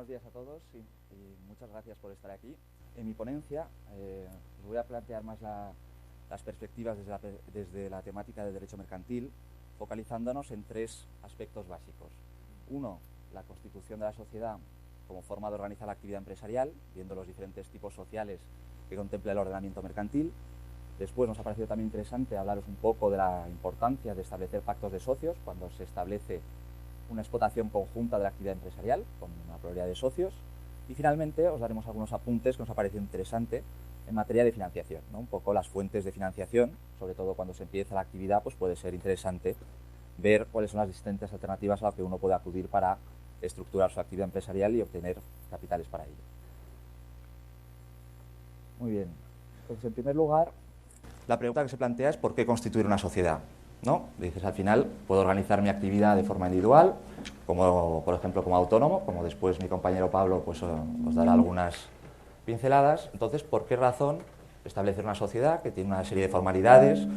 buenos días a todos y muchas gracias por estar aquí. En mi ponencia os voy a plantear más las perspectivas desde la temática del derecho mercantil, focalizándonos en tres aspectos básicos. Uno, la constitución de la sociedad como forma de organizar la actividad empresarial, viendo los diferentes tipos sociales que contempla el ordenamiento mercantil. Después nos ha parecido también interesante hablaros un poco de la importancia de establecer pactos de socios cuando se establece una explotación conjunta de la actividad empresarial con una pluralidad de socios. Y finalmente os daremos algunos apuntes que nos ha parecido interesante en materia de financiación, ¿no? Un poco las fuentes de financiación, sobre todo cuando se empieza la actividad, pues puede ser interesante ver cuáles son las distintas alternativas a las que uno puede acudir para estructurar su actividad empresarial y obtener capitales para ello. Muy bien, pues en primer lugar, la pregunta que se plantea es ¿por qué constituir una sociedad? ¿No? Dices, al final puedo organizar mi actividad de forma individual, como por ejemplo como autónomo, como después mi compañero Pablo pues, os dará algunas pinceladas. Entonces, ¿por qué razón establecer una sociedad que tiene una serie de formalidades?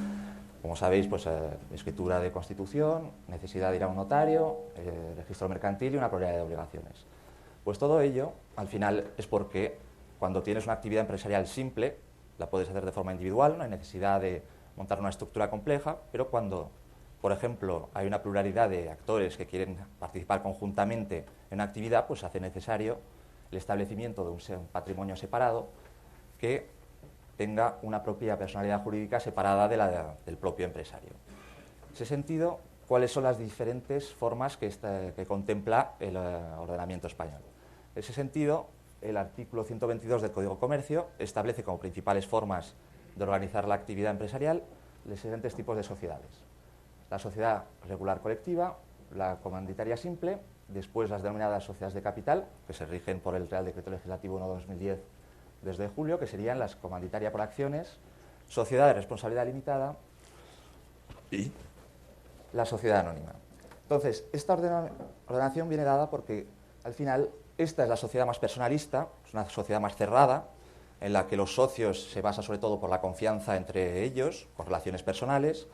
Como sabéis, pues escritura de constitución, necesidad de ir a un notario, registro mercantil y una pluralidad de obligaciones. Pues todo ello, al final, es porque cuando tienes una actividad empresarial simple, la puedes hacer de forma individual, no hay necesidad de montar una estructura compleja, pero cuando, por ejemplo, hay una pluralidad de actores que quieren participar conjuntamente en una actividad, pues hace necesario el establecimiento de un patrimonio separado que tenga una propia personalidad jurídica separada del propio empresario. En ese sentido, ¿cuáles son las diferentes formas que contempla el ordenamiento español? En ese sentido, el artículo 122 del Código de Comercio establece como principales formas de organizar la actividad empresarial los siguientes tipos de sociedades. La sociedad regular colectiva, la comanditaria simple, después las denominadas sociedades de capital, que se rigen por el Real Decreto Legislativo 1/2010 desde julio, que serían las comanditaria por acciones, sociedad de responsabilidad limitada y la sociedad anónima. Entonces, esta ordenación viene dada porque, al final, esta es la sociedad más personalista, es una sociedad más cerrada, en la que los socios se basa sobre todo por la confianza entre ellos, con relaciones personales,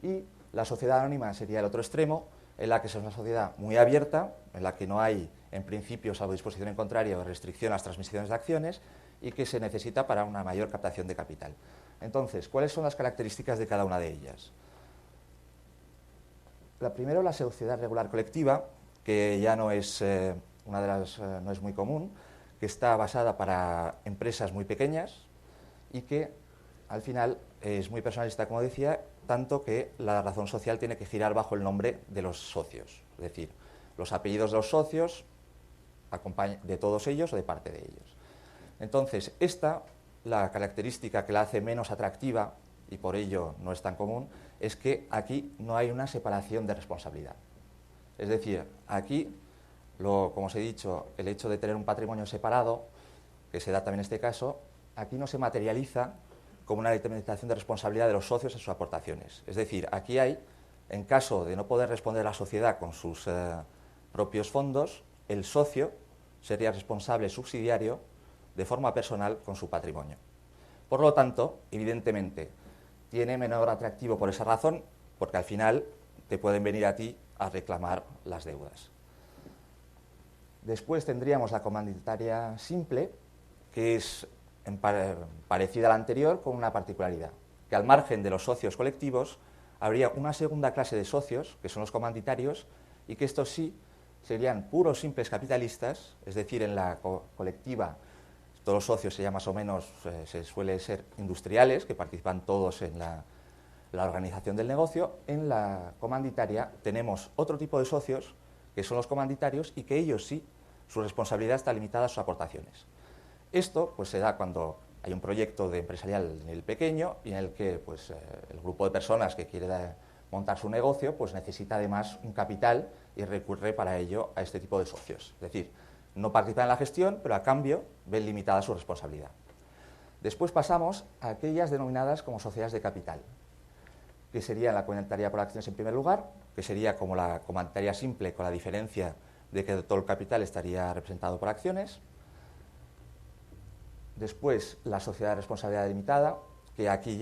y la sociedad anónima sería el otro extremo, en la que es una sociedad muy abierta, en la que no hay, en principio, salvo disposición en contrario, restricción a las transmisiones de acciones, y que se necesita para una mayor captación de capital. Entonces, ¿cuáles son las características de cada una de ellas? La primera, la sociedad regular colectiva, que ya no es no es muy común, que está basada para empresas muy pequeñas y que al final es muy personalista, como decía, tanto que la razón social tiene que girar bajo el nombre de los socios, es decir, los apellidos de los socios de todos ellos o de parte de ellos. Entonces, la característica que la hace menos atractiva, y por ello no es tan común, es que aquí no hay una separación de responsabilidad. Es decir, aquí, como os he dicho, el hecho de tener un patrimonio separado, que se da también en este caso, aquí no se materializa como una determinación de responsabilidad de los socios en sus aportaciones. Es decir, aquí hay, en caso de no poder responder a la sociedad con sus propios fondos, el socio sería responsable subsidiario de forma personal con su patrimonio. Por lo tanto, evidentemente, tiene menor atractivo por esa razón, porque al final te pueden venir a ti a reclamar las deudas. Después tendríamos la comanditaria simple, que es parecida a la anterior con una particularidad, que al margen de los socios colectivos habría una segunda clase de socios, que son los comanditarios, y que estos sí serían puros simples capitalistas, es decir, en la colectiva todos los socios ya más o menos se suele ser industriales, que participan todos en la organización del negocio. En la comanditaria tenemos otro tipo de socios, que son los comanditarios, y que ellos sí, su responsabilidad está limitada a sus aportaciones. Esto pues, se da cuando hay un proyecto de empresarial en el pequeño y en el que pues, el grupo de personas que quiere montar su negocio pues, necesita además un capital y recurre para ello a este tipo de socios. Es decir, no participan en la gestión, pero a cambio ven limitada su responsabilidad. Después pasamos a aquellas denominadas como sociedades de capital, que sería la comanditaria por acciones en primer lugar, que sería como la comanditaria simple, con la diferencia de que todo el capital estaría representado por acciones. Después la sociedad de responsabilidad limitada, que aquí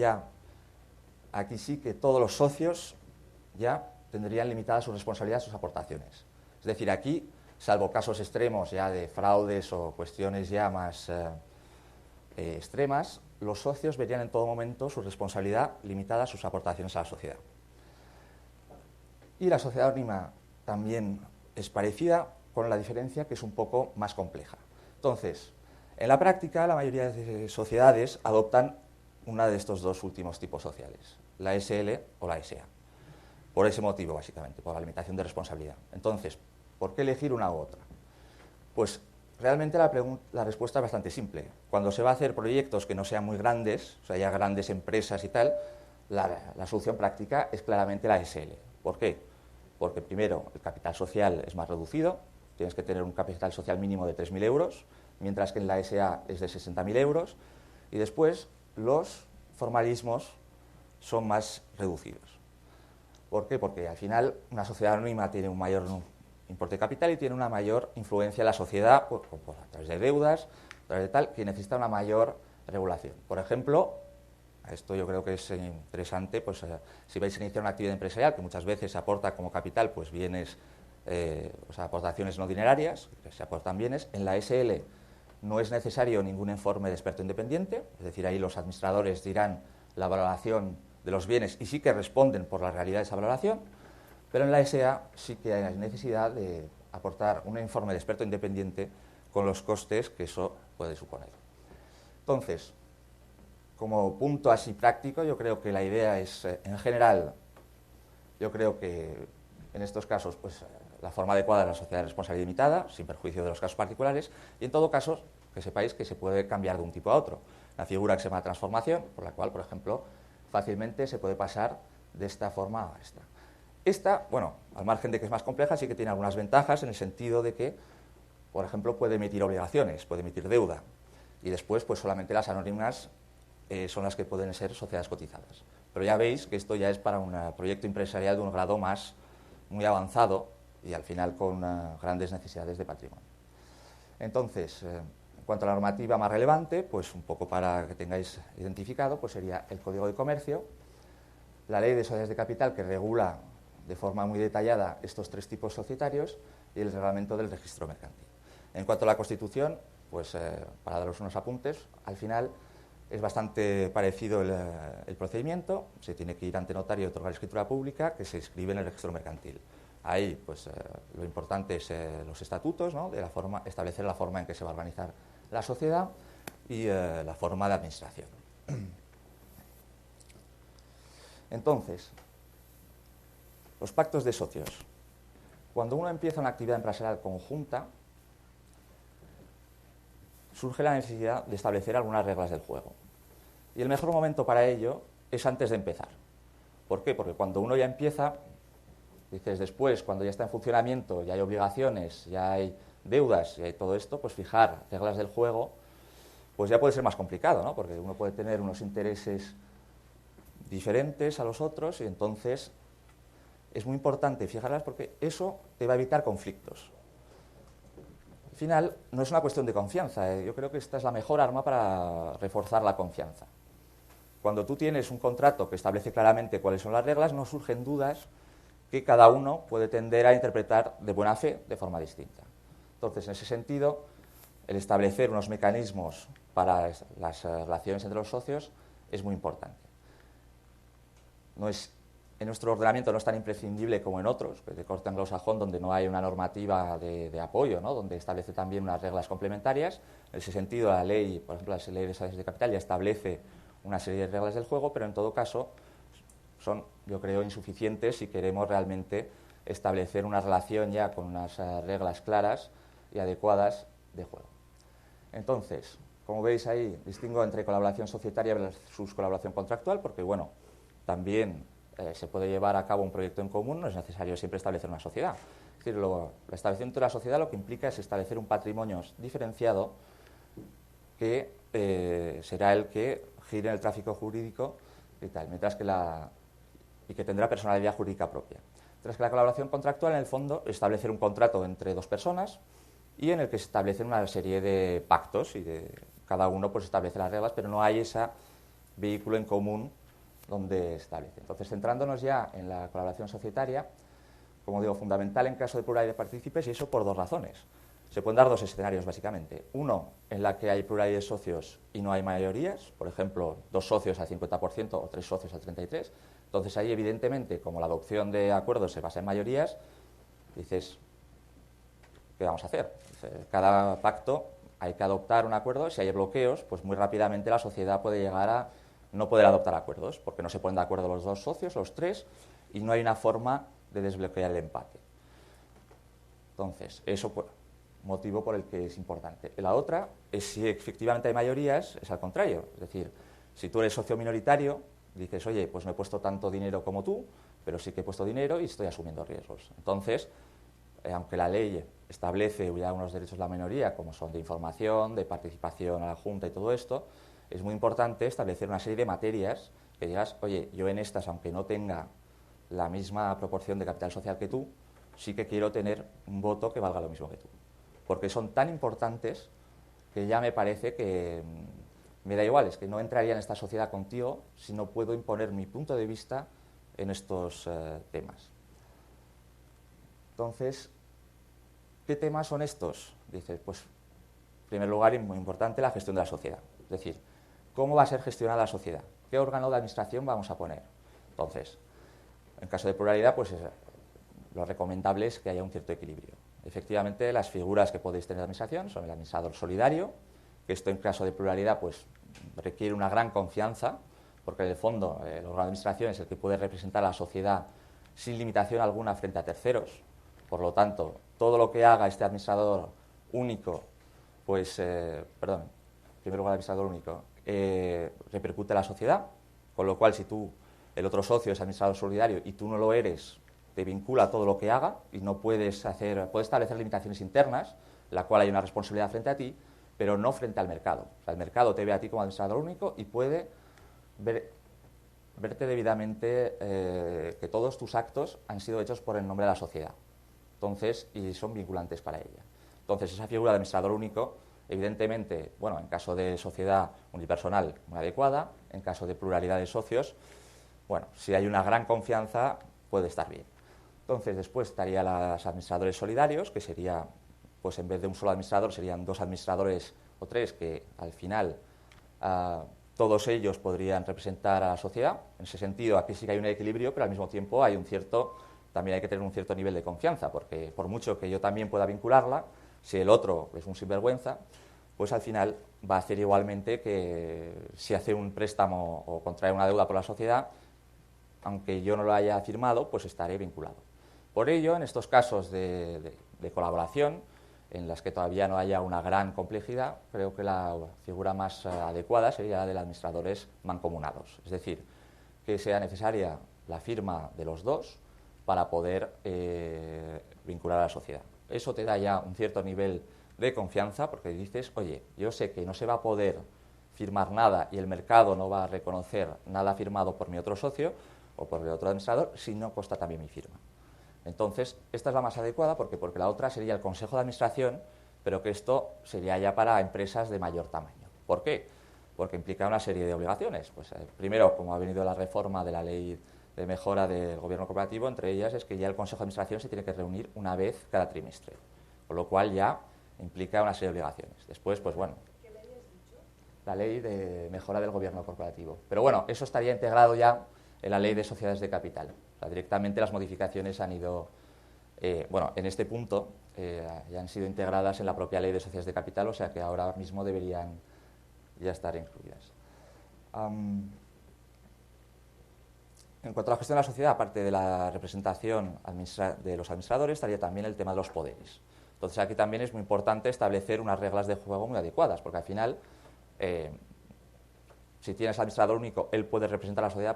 sí que todos los socios ya tendrían limitadas sus responsabilidades, sus aportaciones. Es decir, aquí salvo casos extremos ya de fraudes o cuestiones ya más extremas, los socios verían en todo momento su responsabilidad limitada a sus aportaciones a la sociedad. Y la sociedad anónima también es parecida, con la diferencia que es un poco más compleja. Entonces, en la práctica, la mayoría de sociedades adoptan una de estos dos últimos tipos sociales, la SL o la SA. Por ese motivo, básicamente, por la limitación de responsabilidad. Entonces, ¿por qué elegir una u otra? Pues realmente la respuesta es bastante simple. Cuando se va a hacer proyectos que no sean muy grandes, o sea, ya grandes empresas y tal, la solución práctica es claramente la SL. ¿Por qué? Porque primero, el capital social es más reducido, tienes que tener un capital social mínimo de 3.000 euros, mientras que en la SA es de 60.000 euros, y después los formalismos son más reducidos. ¿Por qué? Porque al final una sociedad anónima tiene un mayor importe de capital y tiene una mayor influencia en la sociedad pues, a través de deudas, a través de tal, que necesita una mayor regulación. Por ejemplo, esto yo creo que es interesante, pues si vais a iniciar una actividad empresarial que muchas veces se aporta como capital pues bienes, o sea, aportaciones no dinerarias, que se aportan bienes, en la SL no es necesario ningún informe de experto independiente, es decir, ahí los administradores dirán la valoración de los bienes y sí que responden por la realidad de esa valoración, pero en la SA sí que hay necesidad de aportar un informe de experto independiente con los costes que eso puede suponer. Entonces, como punto así práctico, yo creo que la idea es, en general, yo creo que en estos casos, pues la forma adecuada es la sociedad de responsabilidad limitada, sin perjuicio de los casos particulares, y en todo caso, que sepáis que se puede cambiar de un tipo a otro. La figura que se llama transformación, por la cual, por ejemplo, fácilmente se puede pasar de esta forma a esta. Esta, bueno, al margen de que es más compleja, sí que tiene algunas ventajas en el sentido de que, por ejemplo, puede emitir obligaciones, puede emitir deuda, y después, pues solamente las anónimas son las que pueden ser sociedades cotizadas. Pero ya veis que esto ya es para un proyecto empresarial de un grado más muy avanzado y al final con grandes necesidades de patrimonio. Entonces, en cuanto a la normativa más relevante, pues un poco para que tengáis identificado, pues sería el Código de Comercio, la Ley de Sociedades de Capital que regula de forma muy detallada estos tres tipos societarios y el reglamento del registro mercantil. En cuanto a la Constitución, pues para daros unos apuntes, al final es bastante parecido el procedimiento, se tiene que ir ante notario y otorgar escritura pública que se inscribe en el registro mercantil. Ahí, pues lo importante es los estatutos, ¿no? De la forma, establecer la forma en que se va a organizar la sociedad y la forma de administración. Entonces, los pactos de socios. Cuando uno empieza una actividad empresarial conjunta, surge la necesidad de establecer algunas reglas del juego. Y el mejor momento para ello es antes de empezar. ¿Por qué? Porque cuando uno ya empieza, dices después, cuando ya está en funcionamiento, ya hay obligaciones, ya hay deudas, ya hay todo esto, pues fijar reglas del juego, pues ya puede ser más complicado, ¿no? Porque uno puede tener unos intereses diferentes a los otros y entonces es muy importante fijarlas porque eso te va a evitar conflictos. Al final, no es una cuestión de confianza, yo creo que esta es la mejor arma para reforzar la confianza. Cuando tú tienes un contrato que establece claramente cuáles son las reglas, no surgen dudas que cada uno puede tender a interpretar de buena fe de forma distinta. Entonces, en ese sentido, el establecer unos mecanismos para las relaciones entre los socios es muy importante. En nuestro ordenamiento no es tan imprescindible como en otros, de corte anglosajón, donde no hay una normativa de apoyo, ¿no? Donde establece también unas reglas complementarias. En ese sentido, la ley, por ejemplo, la ley de sociedades de capital ya establece una serie de reglas del juego, pero en todo caso son, yo creo, insuficientes si queremos realmente establecer una relación ya con unas reglas claras y adecuadas de juego. Entonces, como veis ahí, distingo entre colaboración societaria versus colaboración contractual, porque, bueno, también se puede llevar a cabo un proyecto en común, no es necesario siempre establecer una sociedad. Es decir, el establecimiento de la sociedad lo que implica es establecer un patrimonio diferenciado que será el que gire en el tráfico jurídico y tal, mientras que y que tendrá personalidad jurídica propia. Mientras que la colaboración contractual, en el fondo, es establecer un contrato entre dos personas y en el que se establecen una serie de pactos y cada uno pues establece las reglas, pero no hay ese vehículo en común donde establece. Entonces, centrándonos ya en la colaboración societaria, como digo, fundamental en caso de pluralidad de partícipes, y eso por dos razones. Se pueden dar dos escenarios, básicamente. Uno, en la que hay pluralidad de socios y no hay mayorías, por ejemplo, 2 socios al 50% o 3 socios al 33%. Entonces, ahí, evidentemente, como la adopción de acuerdos se basa en mayorías, dices, ¿qué vamos a hacer? Cada pacto hay que adoptar un acuerdo. Si hay bloqueos, pues muy rápidamente la sociedad puede llegar a no poder adoptar acuerdos, porque no se ponen de acuerdo los 2 socios, los 3, y no hay una forma de desbloquear el empate. Entonces, eso pues, motivo por el que es importante. La otra es si efectivamente hay mayorías, es al contrario. Es decir, si tú eres socio minoritario, dices, oye, pues no he puesto tanto dinero como tú, pero sí que he puesto dinero y estoy asumiendo riesgos. Entonces, aunque la ley establece ya unos derechos de la minoría, como son de información, de participación a la Junta y todo esto, es muy importante establecer una serie de materias que digas, oye, yo en estas, aunque no tenga la misma proporción de capital social que tú, sí que quiero tener un voto que valga lo mismo que tú. Porque son tan importantes que ya me parece que me da igual, es que no entraría en esta sociedad contigo si no puedo imponer mi punto de vista en estos temas. Entonces, ¿qué temas son estos? Dices, pues, en primer lugar, y muy importante, la gestión de la sociedad. Es decir, ¿cómo va a ser gestionada la sociedad? ¿Qué órgano de administración vamos a poner? Entonces, en caso de pluralidad, pues lo recomendable es que haya un cierto equilibrio. Efectivamente, las figuras que podéis tener de administración son el administrador solidario, que esto en caso de pluralidad pues requiere una gran confianza, porque en el fondo el órgano de administración es el que puede representar a la sociedad sin limitación alguna frente a terceros. Por lo tanto, todo lo que haga este administrador único, pues, perdón, en primer lugar administrador único, repercute en la sociedad, con lo cual si tú, el otro socio es administrador solidario y tú no lo eres, te vincula a todo lo que haga y no puedes establecer limitaciones internas, la cual hay una responsabilidad frente a ti, pero no frente al mercado. O sea, el mercado te ve a ti como administrador único y puede verte debidamente que todos tus actos han sido hechos por el nombre de la sociedad. Entonces, y son vinculantes para ella. Entonces, esa figura de administrador único, evidentemente, bueno, en caso de sociedad unipersonal, muy adecuada, en caso de pluralidad de socios, bueno, si hay una gran confianza, puede estar bien. Entonces, después estarían los administradores solidarios, que sería, pues en vez de un solo administrador, serían 2 administradores o 3, que al final todos ellos podrían representar a la sociedad. En ese sentido, aquí sí que hay un equilibrio, pero al mismo tiempo también hay que tener un cierto nivel de confianza, porque por mucho que yo también pueda vincularla, si el otro es un sinvergüenza, pues al final va a hacer igualmente que si hace un préstamo o contrae una deuda por la sociedad, aunque yo no lo haya firmado, pues estaré vinculado. Por ello, en estos casos de colaboración, en las que todavía no haya una gran complejidad, creo que la figura más adecuada sería la de los administradores mancomunados. Es decir, que sea necesaria la firma de los dos para poder vincular a la sociedad. Eso te da ya un cierto nivel de confianza, porque dices, oye, yo sé que no se va a poder firmar nada y el mercado no va a reconocer nada firmado por mi otro socio o por el otro administrador si no consta también mi firma. Entonces, esta es la más adecuada porque la otra sería el Consejo de Administración, pero que esto sería ya para empresas de mayor tamaño. ¿Por qué? Porque implica una serie de obligaciones. Pues, primero, como ha venido la reforma de la ley de mejora del gobierno corporativo, entre ellas es que ya el Consejo de Administración se tiene que reunir una vez cada trimestre, con lo cual ya implica una serie de obligaciones. Después, pues bueno, ¿qué ley has dicho? La ley de mejora del gobierno corporativo. Pero bueno, eso estaría integrado ya en la ley de sociedades de capital. O sea, directamente las modificaciones han ido, bueno, en este punto ya han sido integradas en la propia ley de sociedades de capital, o sea que ahora mismo deberían ya estar incluidas. En cuanto a la gestión de la sociedad, aparte de la representación de los administradores, estaría también el tema de los poderes. Entonces aquí también es muy importante establecer unas reglas de juego muy adecuadas, porque al final, si tienes administrador único, él puede representar a la sociedad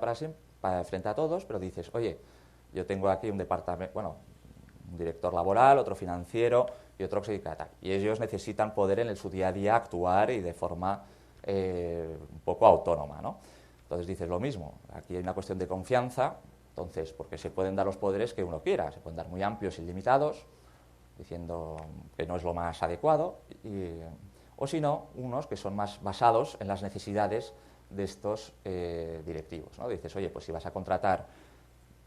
frente a todos, pero dices, oye, yo tengo aquí un departamento, bueno, un director laboral, otro financiero y otro que se dedica a tal. Y ellos necesitan poder en su día a día actuar y de forma un poco autónoma, ¿no? Entonces dices lo mismo, aquí hay una cuestión de confianza, entonces, porque se pueden dar los poderes que uno quiera, se pueden dar muy amplios y limitados, diciendo que no es lo más adecuado, o si no, unos que son más basados en las necesidades de estos directivos, ¿no? Dices, oye, pues si vas a contratar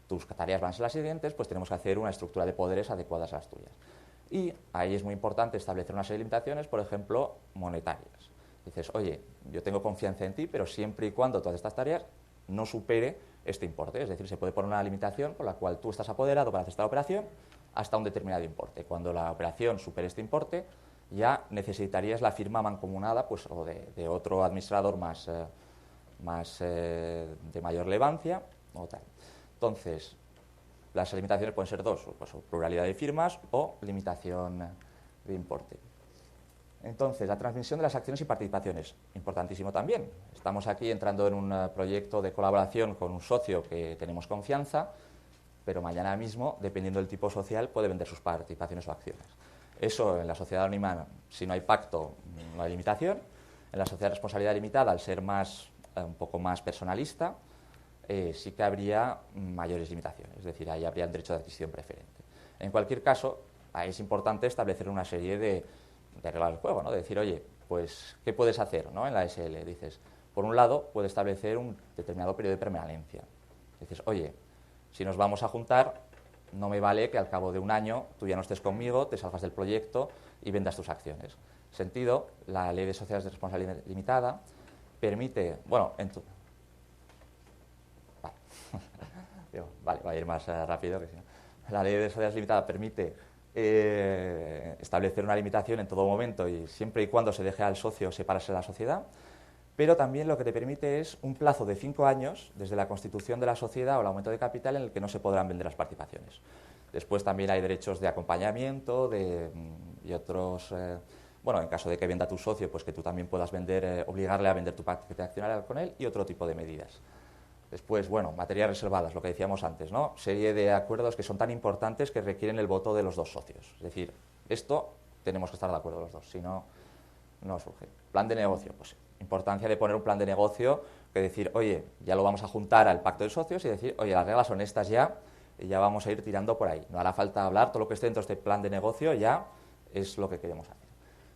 tus tareas van a ser las siguientes, pues tenemos que hacer una estructura de poderes adecuadas a las tuyas. Y ahí es muy importante establecer una serie de limitaciones, por ejemplo, monetarias. Dices, oye, yo tengo confianza en ti, pero siempre y cuando todas estas tareas no supere este importe. Es decir, se puede poner una limitación por la cual tú estás apoderado para hacer esta operación hasta un determinado importe. Cuando la operación supere este importe, ya necesitarías la firma mancomunada pues, o de otro administrador de mayor relevancia o tal. Entonces, las limitaciones pueden ser dos, pues, pluralidad de firmas o limitación de importe. Entonces, la transmisión de las acciones y participaciones, importantísimo también. Estamos aquí entrando en un proyecto de colaboración con un socio que tenemos confianza, pero mañana mismo, dependiendo del tipo social, puede vender sus participaciones o acciones. Eso en la sociedad anónima, si no hay pacto, no hay limitación. En la sociedad de responsabilidad limitada, al ser un poco más personalista, sí que habría mayores limitaciones, es decir, ahí habría un derecho de adquisición preferente. En cualquier caso, ahí es importante establecer una serie de reglas del juego, ¿no? De decir, oye, pues, ¿qué puedes hacer, ¿no? En la SL? Dices, por un lado, puedes establecer un determinado periodo de permanencia. Dices, oye, si nos vamos a juntar, no me vale que al cabo de un año tú ya no estés conmigo, te salgas del proyecto y vendas tus acciones. Sentido, la Ley de Sociedades de Responsabilidad Limitada permite, bueno, vale, va a ir más rápido que si no. La Ley de Sociedades Limitada permite establecer una limitación en todo momento y siempre y cuando se deje al socio separarse de la sociedad, pero también lo que te permite es un plazo de 5 años desde la constitución de la sociedad o el aumento de capital en el que no se podrán vender las participaciones. Después también hay derechos de acompañamiento y otros, bueno, en caso de que venda tu socio, pues que tú también puedas obligarle a vender tu paquete accionario con él y otro tipo de medidas. Después, bueno, materias reservadas, lo que decíamos antes, ¿no? Serie de acuerdos que son tan importantes que requieren el voto de los dos socios. Es decir, esto tenemos que estar de acuerdo los dos, si no, no surge. Plan de negocio, pues importancia de poner un plan de negocio que decir, oye, ya lo vamos a juntar al pacto de socios y decir, oye, las reglas son estas ya y ya vamos a ir tirando por ahí. No hará falta hablar, todo lo que esté dentro de este plan de negocio ya es lo que queremos hacer.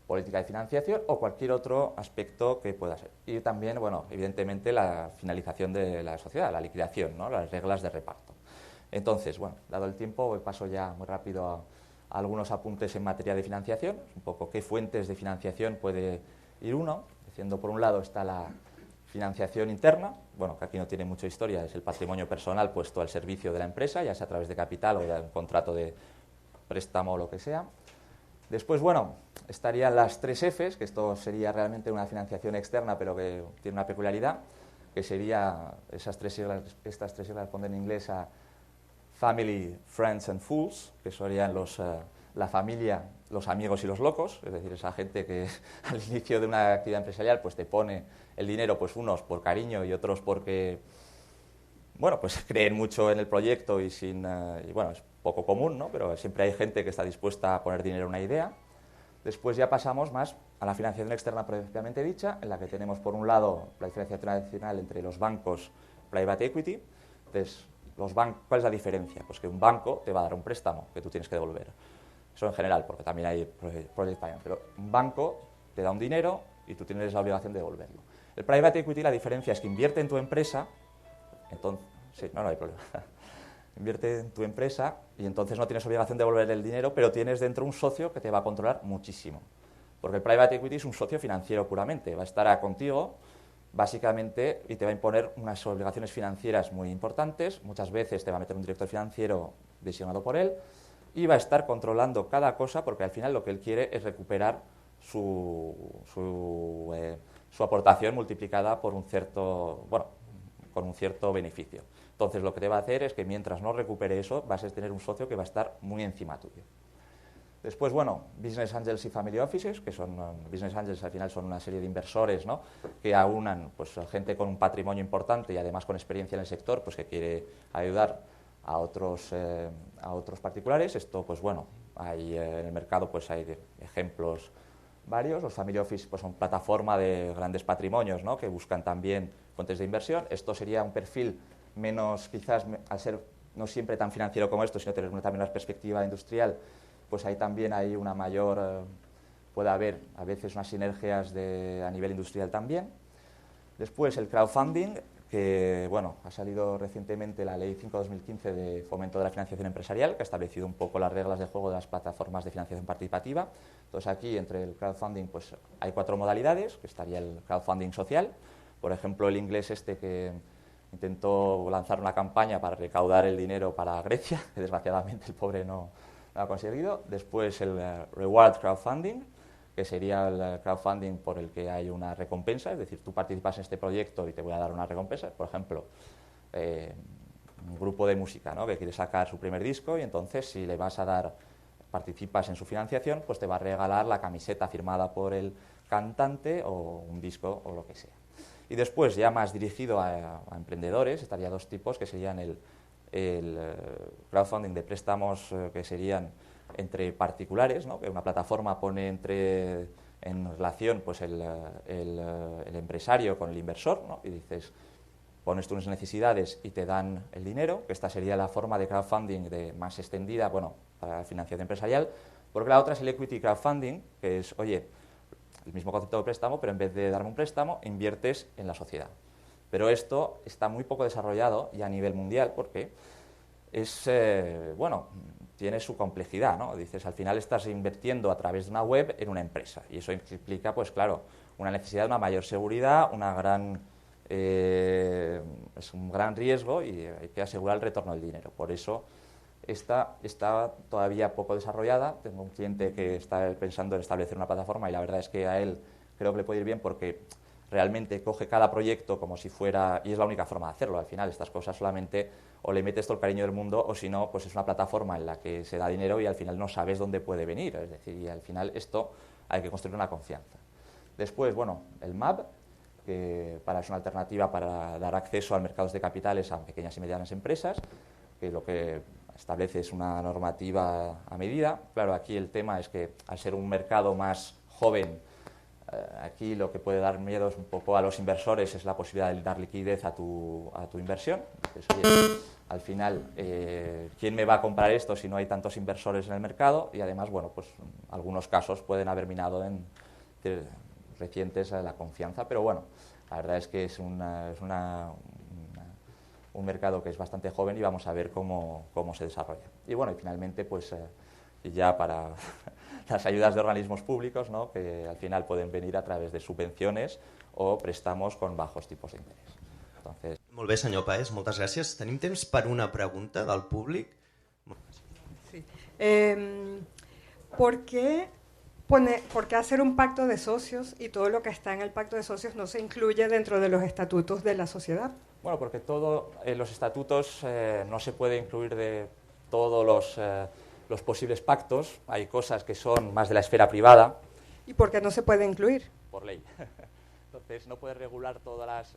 Política de financiación o cualquier otro aspecto que pueda ser. Y también, bueno, evidentemente la finalización de la sociedad, la liquidación, ¿no? Las reglas de reparto. Entonces, bueno, dado el tiempo, paso ya muy rápido a algunos apuntes en materia de financiación, un poco qué fuentes de financiación puede ir uno. Diciendo, por un lado está la financiación interna, bueno, que aquí no tiene mucha historia, es el patrimonio personal puesto al servicio de la empresa, ya sea a través de capital o de un contrato de préstamo o lo que sea. Después, bueno, estarían las 3 Fs, que esto sería realmente una financiación externa, pero que tiene una peculiaridad, que sería, estas tres siglas responden en inglés a Family, Friends and Fools, que serían la familia, los amigos y los locos, es decir, esa gente que al inicio de una actividad empresarial pues te pone el dinero, pues unos por cariño y otros porque, bueno, pues creen mucho en el proyecto y bueno, es poco común, ¿no? Pero siempre hay gente que está dispuesta a poner dinero en una idea. Después ya pasamos más a la financiación externa propiamente dicha, en la que tenemos por un lado la diferencia tradicional entre los bancos private equity. Entonces, ¿cuál es la diferencia? Pues que un banco te va a dar un préstamo que tú tienes que devolver. Eso en general, porque también hay project finance, pero un banco te da un dinero y tú tienes la obligación de devolverlo. El private equity, la diferencia es que invierte en tu empresa, entonces, sí, no hay problema. Invierte en tu empresa y entonces no tienes obligación de devolver el dinero, pero tienes dentro un socio que te va a controlar muchísimo. Porque el private equity es un socio financiero puramente, va a estar contigo básicamente y te va a imponer unas obligaciones financieras muy importantes, muchas veces te va a meter un director financiero designado por él y va a estar controlando cada cosa porque al final lo que él quiere es recuperar su aportación multiplicada por un cierto beneficio. Entonces, lo que te va a hacer es que mientras no recupere eso, vas a tener un socio que va a estar muy encima tuyo. Después, bueno, Business Angels y Family Offices, que son Business Angels al final son una serie de inversores, ¿no? Que aunan pues, gente con un patrimonio importante y además con experiencia en el sector, pues que quiere ayudar a otros particulares. Esto, pues bueno, hay en el mercado pues hay ejemplos varios. Los Family Office pues, son plataforma de grandes patrimonios, ¿no? Que buscan también fuentes de inversión. Esto sería un perfil menos, quizás, al ser no siempre tan financiero como esto, sino tener también una perspectiva industrial, pues ahí también hay una mayor, puede haber a veces unas sinergias a nivel industrial también. Después el crowdfunding, que bueno, ha salido recientemente la Ley 5/2015 de Fomento de la Financiación Empresarial, que ha establecido un poco las reglas de juego de las plataformas de financiación participativa. Entonces aquí, entre el crowdfunding, pues hay 4 modalidades, que estaría el crowdfunding social, por ejemplo, el inglés que intentó lanzar una campaña para recaudar el dinero para Grecia, que desgraciadamente el pobre no lo ha conseguido. Después el reward crowdfunding, que sería el crowdfunding por el que hay una recompensa, es decir, tú participas en este proyecto y te voy a dar una recompensa. Por ejemplo, un grupo de música, ¿no?, que quiere sacar su primer disco y entonces si le vas a dar, participas en su financiación, pues te va a regalar la camiseta firmada por el cantante o un disco o lo que sea. Y después, ya más dirigido a emprendedores, estaría 2 tipos, que serían el crowdfunding de préstamos que serían entre particulares, ¿no?, que una plataforma pone en relación pues el empresario con el inversor, ¿no?, y dices, pones tus necesidades y te dan el dinero, que esta sería la forma de crowdfunding más extendida, bueno, para la financiación empresarial, porque la otra es el equity crowdfunding, que es, oye, el mismo concepto de préstamo, pero en vez de darme un préstamo, inviertes en la sociedad. Pero esto está muy poco desarrollado y a nivel mundial, porque es, bueno, tiene su complejidad, ¿no? Dices, al final estás invirtiendo a través de una web en una empresa y eso implica, pues claro, una necesidad de una mayor seguridad, es un gran riesgo y hay que asegurar el retorno del dinero. Por eso esta está todavía poco desarrollada. Tengo un cliente que está pensando en establecer una plataforma y la verdad es que a él creo que le puede ir bien porque realmente coge cada proyecto como si fuera, y es la única forma de hacerlo. Al final estas cosas solamente o le metes todo el cariño del mundo o si no, pues es una plataforma en la que se da dinero y al final no sabes dónde puede venir. Es decir, y al final esto hay que construir una confianza. Después, bueno, el MAB, que es una alternativa para dar acceso al mercado de capitales a pequeñas y medianas empresas, que lo que establece es una normativa a medida. Claro, aquí el tema es que al ser un mercado más joven, aquí lo que puede dar miedo es un poco a los inversores, es la posibilidad de dar liquidez a tu inversión. Entonces, oye, al final, ¿quién me va a comprar esto si no hay tantos inversores en el mercado? Y además, bueno, pues algunos casos pueden haber minado en recientes la confianza, pero bueno, la verdad es que es un mercado que es bastante joven y vamos a ver cómo se desarrolla. Y bueno, y finalmente, pues ya para las ayudas de organismos públicos, ¿no?, que al final pueden venir a través de subvenciones o préstamos con bajos tipos de interés. Entonces... Molt bé, senyor Paez, moltes gràcies. Tenim temps per una pregunta del públic? Sí. ¿Por qué hacer un pacto de socios y todo lo que está en el pacto de socios no se incluye dentro de los estatutos de la sociedad? Bueno, porque los estatutos no se puede incluir de todos los posibles pactos. Hay cosas que son más de la esfera privada. ¿Y por qué no se puede incluir? Por ley. Entonces, no puedes regular todas las...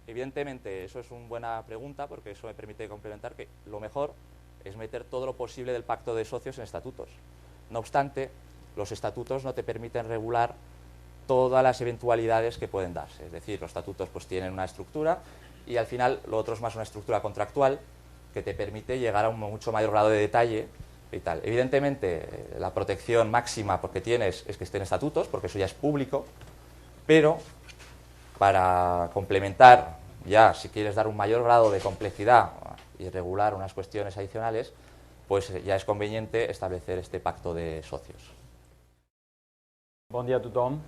Evidentemente, eso es una buena pregunta porque eso me permite complementar que lo mejor es meter todo lo posible del pacto de socios en estatutos. No obstante, los estatutos no te permiten regular todas las eventualidades que pueden darse. Es decir, los estatutos pues tienen una estructura y al final lo otro es más una estructura contractual que te permite llegar a un mucho mayor grado de detalle y tal. Evidentemente, la protección máxima porque tienes es que estén estatutos, porque eso ya es público, pero para complementar, ya si quieres dar un mayor grado de complejidad y regular unas cuestiones adicionales, pues ja és conveniente establecer este pacto de socios. Bon dia a tothom.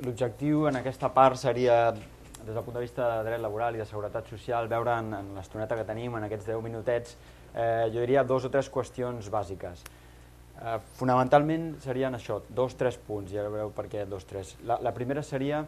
L'objectiu en aquesta part seria, des del punt de vista de dret laboral i de seguretat social, veure en l'estoneta que tenim, en aquests 10 minutets, jo diria 2 o 3 qüestions bàsiques. Fonamentalment serien això, 2 o 3 punts, ja veureu per què 2 o 3. La primera seria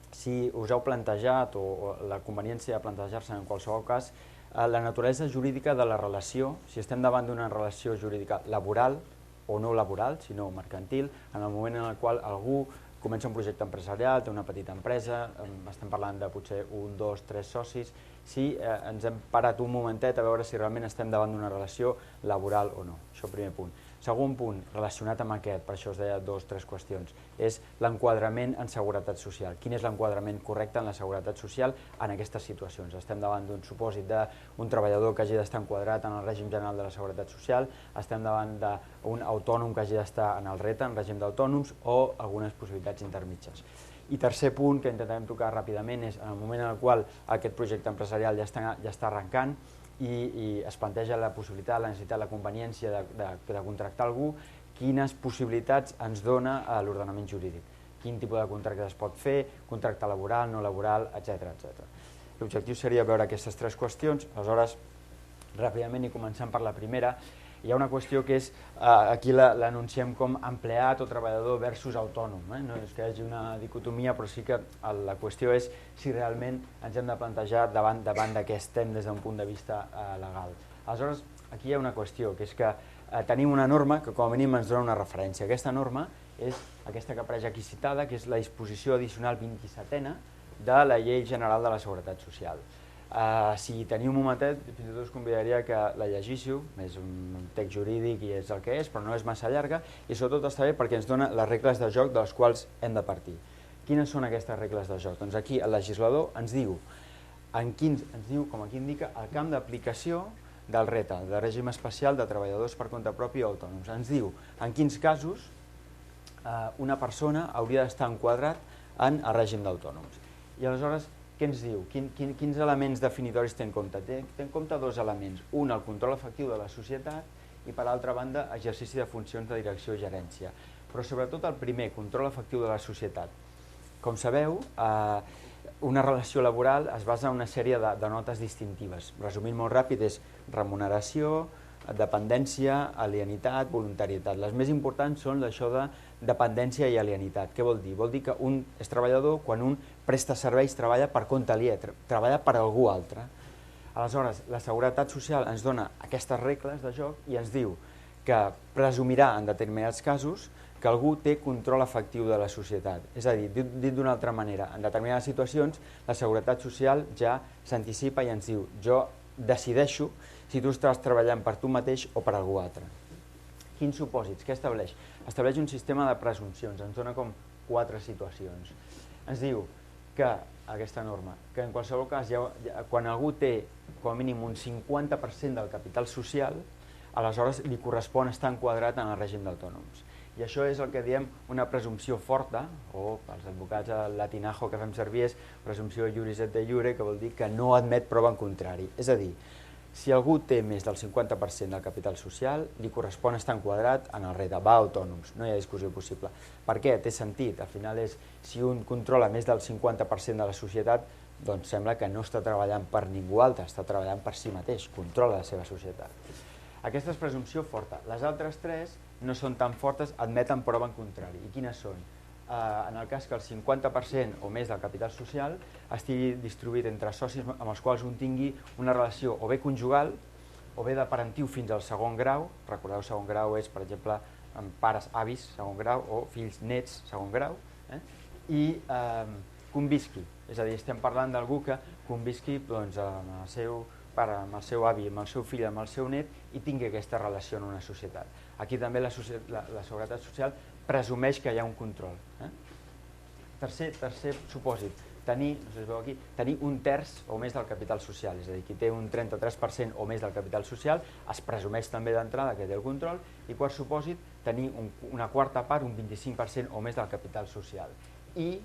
si us heu plantejat o la conveniència de plantejar-se en qualsevol cas la naturalesa jurídica de la relació, si estem davant d'una relació jurídica laboral o no laboral, sinó mercantil, en el moment en el qual algú comença un projecte empresarial, té una petita empresa, estem parlant de potser 1, 2, 3 socis, si ens hem parat un momentet a veure si realment estem davant d'una relació laboral o no. Això primer punt. Segon punt, relacionat amb aquest, per això us deia 2 o 3 qüestions, és l'enquadrament en seguretat social. Quin és l'enquadrament correcte en la seguretat social en aquestes situacions? Estem davant d'un supòsit d'un treballador que hagi d'estar enquadrat en el règim general de la seguretat social, estem davant d'un autònom que hagi d'estar en el RETA, en règim d'autònoms, o algunes possibilitats intermitges. I tercer punt que intentarem tocar ràpidament és en el moment en el qual aquest projecte empresarial ja està arrencant i es planteja la possibilitat, la necessitat, la conveniència de contractar algú, quines possibilitats ens dona l'ordenament jurídic. Quin tipus de contracte es pot fer, contracte laboral, no laboral, etc. L'objectiu seria veure aquestes tres qüestions. Aleshores, ràpidament i començant per la primera, hi ha una qüestió que és, aquí l'anunciem com empleat o treballador versus autònom. No és que hi hagi una dicotomia, però sí que la qüestió és si realment ens hem de plantejar davant de què estem des d'un punt de vista legal. Aleshores, aquí hi ha una qüestió, que és que tenim una norma que com a mínim ens dona una referència. Aquesta norma és aquesta que apareix aquí citada, que és la disposició addicional 27a de la Llei General de la Seguretat Social. Si teniu un momentet, fins i tot us convidaria que la llegíssiu, és un text jurídic i és el que és, però no és massa llarga, i sobretot està bé perquè ens dona les regles de joc de les quals hem de partir. Quines són aquestes regles de joc? Doncs aquí el legislador ens diu, com aquí indica, el camp d'aplicació del RETA, del règim especial de treballadors per compte propi o autònoms. Ens diu en quins casos una persona hauria d'estar enquadrat en el règim d'autònoms. I aleshores, què ens diu? Quins elements definitoris té en compte? Té en compte dos elements. Un, el control efectiu de la societat i, per altra banda, exercici de funcions de direcció i gerència. Però sobretot el primer, control efectiu de la societat. Com sabeu, una relació laboral es basa en una sèrie de notes distintives. Resumint molt ràpid, és remuneració, dependència, alienitat, voluntaritat. Les més importants són això de dependència i alienitat. Què vol dir? Vol dir que un és treballador quan un presta serveis, treballa per compte aliè, treballa per algú altre. Aleshores, la Seguretat Social ens dona aquestes regles de joc i ens diu que presumirà en determinats casos que algú té control efectiu de la societat. És a dir, dit d'una altra manera, en determinades situacions la Seguretat Social ja s'anticipa i ens diu jo decideixo si tu estàs treballant per tu mateix o per algú altre. Quins supòsits? Què estableix? Estableix un sistema de presumpcions, ens dona com 4 situacions. Ens diu que, aquesta norma, que en qualsevol cas, quan algú té com a mínim un 50% del capital social, aleshores li correspon estar enquadrat en el règim d'autònoms. I això és el que diem una presumpció forta, o pels advocats al latinajo que fem servir és presumpció iuris et de iure, que vol dir que no admet prova en contrari. És a dir, si algú té més del 50% del capital social, li correspon estar enquadrat en el RETA, va a autònoms, no hi ha discussió possible. Per què? Té sentit. Al final és, si un controla més del 50% de la societat, doncs sembla que no està treballant per ningú altre, està treballant per si mateix, controla la seva societat. Aquesta és presumpció forta. Les altres 3 no són tan fortes, admeten prova en contrari. I quines són? En el cas que el 50% o més del capital social estigui distribuït entre socis amb els quals un tingui una relació o bé conjugal o bé de parentiu fins al segon grau. Recordeu, segon grau és, per exemple, pares, avis, segon grau, o fills, nets, segon grau. I convisqui, és a dir, estem parlant d'algú que convisqui amb el seu pare, amb el seu avi, amb el seu fill, amb el seu net i tingui aquesta relació en una societat. Aquí també la Seguretat Social presumeix que hi ha un control. Tercer supòsit, tenir un terç o més del capital social, és a dir, qui té un 33% o més del capital social es presumeix també d'entrada que té el control. I quart supòsit, tenir una quarta part, un 25% o més del capital social. I,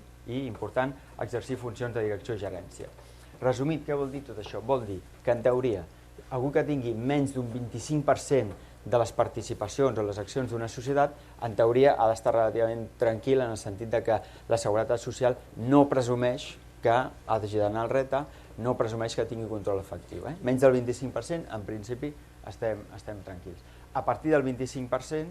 important, exercir funcions de direcció i gerència. Resumit, què vol dir tot això? Vol dir que, en teoria, algú que tingui menys d'un 25% de les participacions o les accions d'una societat, en teoria ha d'estar relativament tranquil en el sentit que la Seguretat Social no presumeix que hagi d'anar al RETA, no presumeix que tingui control efectiu. Menys del 25%, en principi, estem tranquils. A partir del 25%,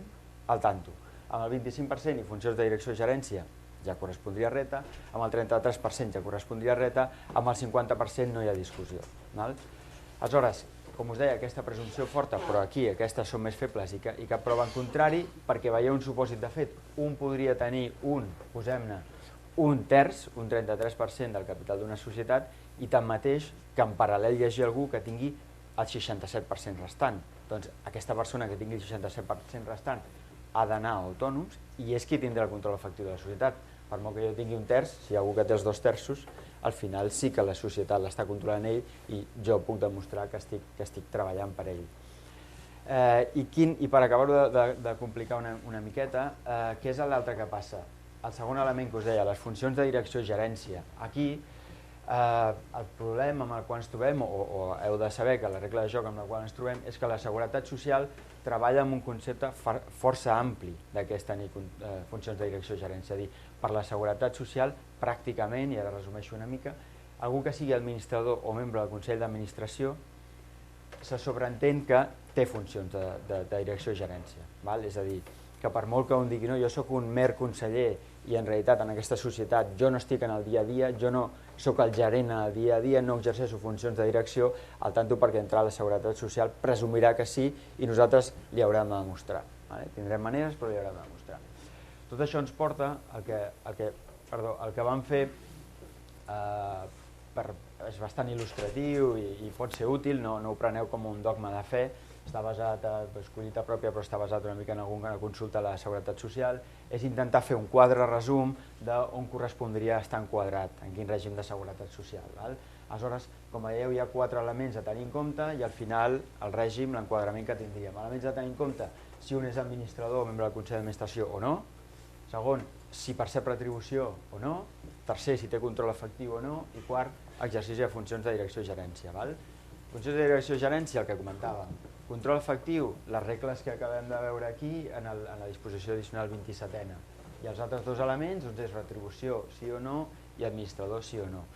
al tanto. Amb el 25% i funcions de direcció i gerència ja correspondria a RETA, amb el 33% ja correspondria a RETA, amb el 50% no hi ha discussió. Aleshores, com us deia, aquesta presumpció forta, però aquí aquestes són més febles i cap prova en contrari, perquè veieu un supòsit de fet. Un podria tenir posem-ne, un terç, un 33% del capital d'una societat i tanmateix que en paral·lel hi hagi algú que tingui el 67% restant. Doncs aquesta persona que tingui el 67% restant ha d'anar a autònoms i és qui tindrà el control efectiu de la societat. Per molt que jo tingui un terç, si hi ha algú que té els 2 terços, al final sí que la societat l'està controlant ell i jo puc demostrar que estic treballant per ell. I per acabar-ho de complicar una miqueta, què és l'altre que passa? el segon element que us deia, les funcions de direcció i gerència. Aquí, el problema amb el qual ens trobem, o heu de saber que la regla de joc amb la qual ens trobem, és que la seguretat social treballa amb un concepte força ampli d'aquest tenir funcions de direcció i gerència. És a dir, per la seguretat social, pràcticament, i ara resumeixo una mica, algú que sigui administrador o membre del Consell d'Administració se sobreentén que té funcions de direcció i gerència. És a dir, que per molt que un digui no, jo sóc un mer conseller i en realitat en aquesta societat jo no estic en el dia a dia, jo no sóc el gerent en el dia a dia, no exerceixo funcions de direcció, al tanto perquè entrar a la Seguretat Social presumirà que sí i nosaltres li haurem de demostrar. Tindrem maneres però li haurem de demostrar. Tot això ens porta el que vam fer és bastant il·lustratiu i pot ser útil, no ho preneu com un dogma de fe, està basat, és collita pròpia, però està basat una mica en alguna consulta a la Seguretat Social, és intentar fer un quadre resum d'on correspondria estar enquadrat, en quin règim de seguretat social. Aleshores, com veieu, hi ha 4 elements a tenir en compte i al final el règim, l'enquadrament que tindríem. Elements a tenir en compte si un és administrador o membre del Consell d'Administració o no. Segon, si percep retribució o no. Tercer, si té control efectiu o no. I quart, exercici de funcions de direcció i gerència. Funcions de direcció i gerència, el que comentàvem. Control efectiu, les regles que acabem de veure aquí en la disposició addicional 27a. I els altres 2 elements és retribució sí o no i administrador sí o no.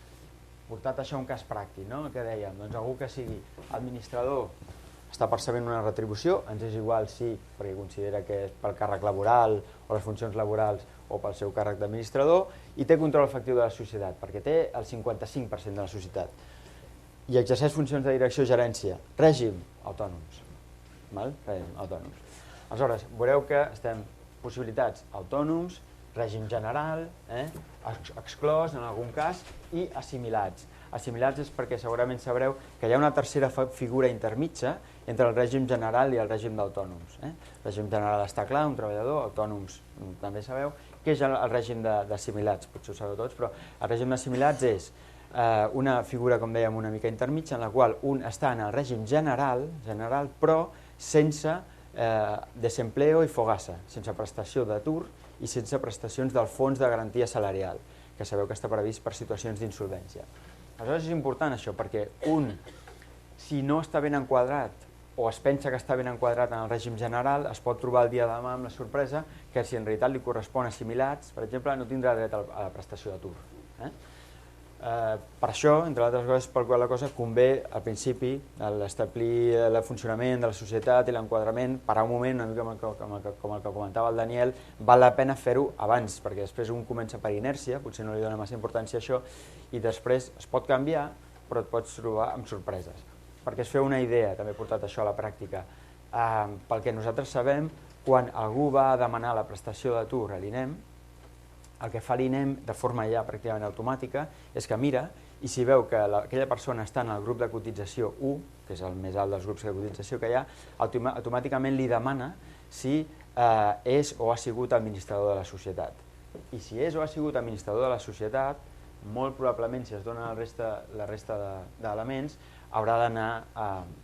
Portat això a un cas pràctic, el que dèiem, doncs algú que sigui administrador està percebent una retribució, ens és igual si perquè considera que és pel càrrec laboral o les funcions laborals o pel seu càrrec d'administrador, i té control efectiu de la societat, perquè té el 55% de la societat. I exerceix funcions de direcció i gerència. Règim, autònoms. Règim, autònoms. Aleshores, veureu que estem possibilitats autònoms, règim general, exclòs en algun cas, i assimilats. Assimilats és perquè segurament sabreu que hi ha una tercera figura intermitja entre el règim general i el règim d'autònoms. El règim general està clar, un treballador, autònoms també sabeu, què és el règim d'assimilats, potser ho sabeu tots, però el règim d'assimilats és una figura, com dèiem, una mica intermitja, en la qual un està en el règim general, però sense desempleo i fogassa, sense prestació d'atur i sense prestacions del fons de garantia salarial, que sabeu que està previst per situacions d'insolvència. Aleshores és important això, perquè un, si no està ben enquadrat o es pensa que està ben enquadrat en el règim general, es pot trobar el dia de demà amb la sorpresa que si en realitat li correspon assimilats, per exemple, no tindrà dret a la prestació d'atur. Per això, entre altres coses, per qual la cosa convé al principi establir el funcionament de la societat i l'enquadrament, parar un moment, una mica com el que comentava el Daniel, val la pena fer-ho abans, perquè després un comença per inèrcia, potser no li dona massa importància a això, i després es pot canviar, però et pots trobar amb sorpreses. Perquè es feu una idea, també he portat això a la pràctica, pel que nosaltres sabem, quan algú va a demanar la prestació d'atur a l'INEM, el que fa l'INEM de forma ja pràcticament automàtica és que mira i si veu que aquella persona està en el grup de cotització 1, que és el més alt dels grups de cotització que hi ha, automàticament li demana si és o ha sigut administrador de la societat. I si és o ha sigut administrador de la societat, molt probablement, si es dona la resta d'elements, haurà d'anar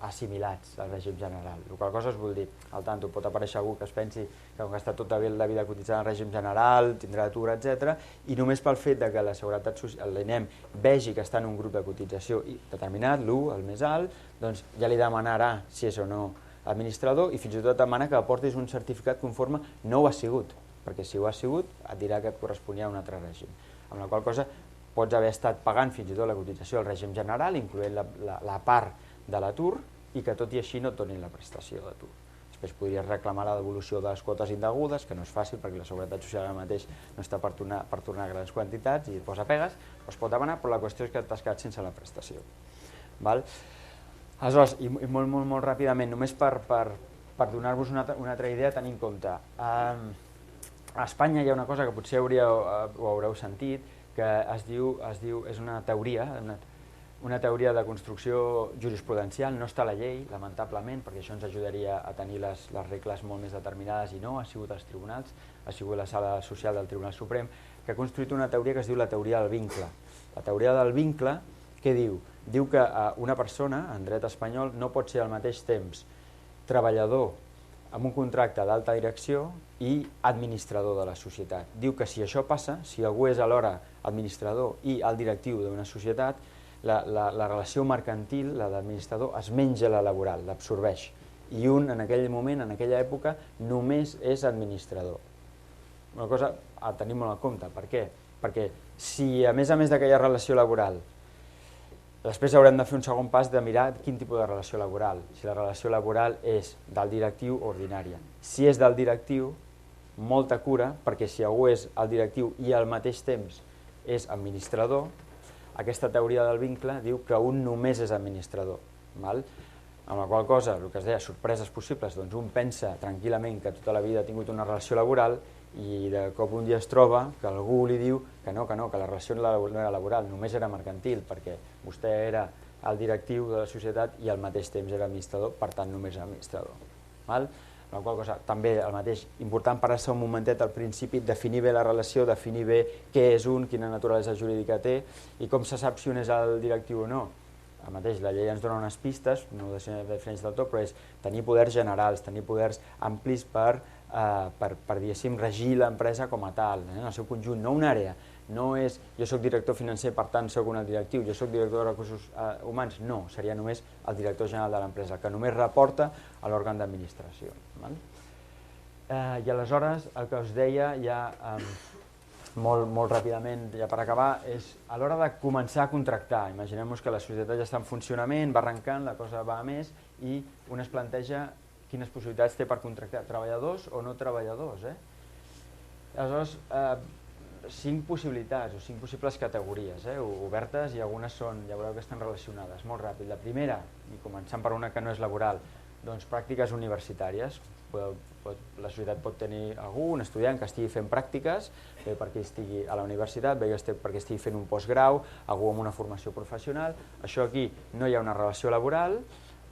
assimilats al règim general. La qual cosa es vol dir, al tanto, pot aparèixer algú que es pensi que com que està tota la vida cotitzant al règim general, tindrà atur, etc. I només pel fet que la Seguretat Social, l'INEM, vegi que està en un grup de cotització determinat, l'1, el més alt, doncs ja li demanarà si és o no administrador i fins i tot demana que aportis un certificat conforme no ho ha sigut, perquè si ho ha sigut et dirà que et corresponia a un altre règim. Amb la qual cosa pots haver estat pagant fins i tot la cotització al règim general, incloent la part de l'atur, i que tot i així no et donin la prestació d'atur. Després podries reclamar la devolució de les quotes indegudes, que no és fàcil perquè la Seguretat Social ara mateix no està per tornar grans quantitats i posa pegues, es pot demanar, però la qüestió és que t'has quedat sense la prestació. Aleshores, i molt ràpidament, només per donar-vos una altra idea a tenir en compte. A Espanya hi ha una cosa que potser ho haureu sentit, que es diu, és una teoria de construcció jurisprudencial, no està a la llei, lamentablement, perquè això ens ajudaria a tenir les regles molt més determinades i no, ha sigut als tribunals, ha sigut la sala social del Tribunal Suprem, que ha construït una teoria que es diu la teoria del vincle. La teoria del vincle, què diu? Diu que una persona, en dret espanyol, no pot ser al mateix temps treballador amb un contracte d'alta direcció i administrador de la societat. Diu que si això passa, si algú és alhora administrador i alt directiu d'una societat, la relació mercantil, la d'administrador, es menja la laboral, l'absorbeix. I un, en aquell moment, en aquella època, només és administrador. Una cosa a tenir molt en compte. Per què? Perquè si, a més d'aquella relació laboral, després haurem de fer un segon pas de mirar quin tipus de relació laboral. Si la relació laboral és d'alt directiu o ordinària. Si és d'alt directiu, molta cura, perquè si algú és alt directiu i al mateix temps és administrador, aquesta teoria del vincle diu que un només és administrador. Amb la qual cosa, el que es deia, sorpreses possibles, doncs un pensa tranquil·lament que tota la vida ha tingut una relació laboral i de cop un dia es troba que algú li diu que no, que la relació no era laboral, només era mercantil, perquè vostè era el directiu de la societat i al mateix temps era administrador, per tant només era administrador. La qual cosa, també el mateix, important parar-se un momentet al principi, definir bé la relació, definir bé què és un, quina naturalesa jurídica té i com se sap si un és el directiu o no. El mateix, la llei ens dona unes pistes, no ho defineix del tot, però és tenir poders generals, tenir poders amplis per diguéssim, regir l'empresa com a tal, en el seu conjunt, no una àrea. No és, jo soc director financer, per tant soc un alt directiu, jo soc director de recursos humans, no, seria només el director general de l'empresa, que només reporta a l'òrgan d'administració. I aleshores, el que us deia ja molt ràpidament, ja per acabar, és a l'hora de començar a contractar. Imaginem-nos que la societat ja està en funcionament, va arrencant, la cosa va a més i un es planteja quines possibilitats té per contractar treballadors o no treballadors. Aleshores, 5 possibilitats o 5 possibles categories obertes i algunes són, ja veureu que estan relacionades. Molt ràpid. La primera, i començant per una que no és laboral, doncs pràctiques universitàries. La societat pot tenir algú, un estudiant que estigui fent pràctiques, bé perquè estigui a la universitat, bé perquè estigui fent un postgrau, algú amb una formació professional. Això aquí no hi ha una relació laboral,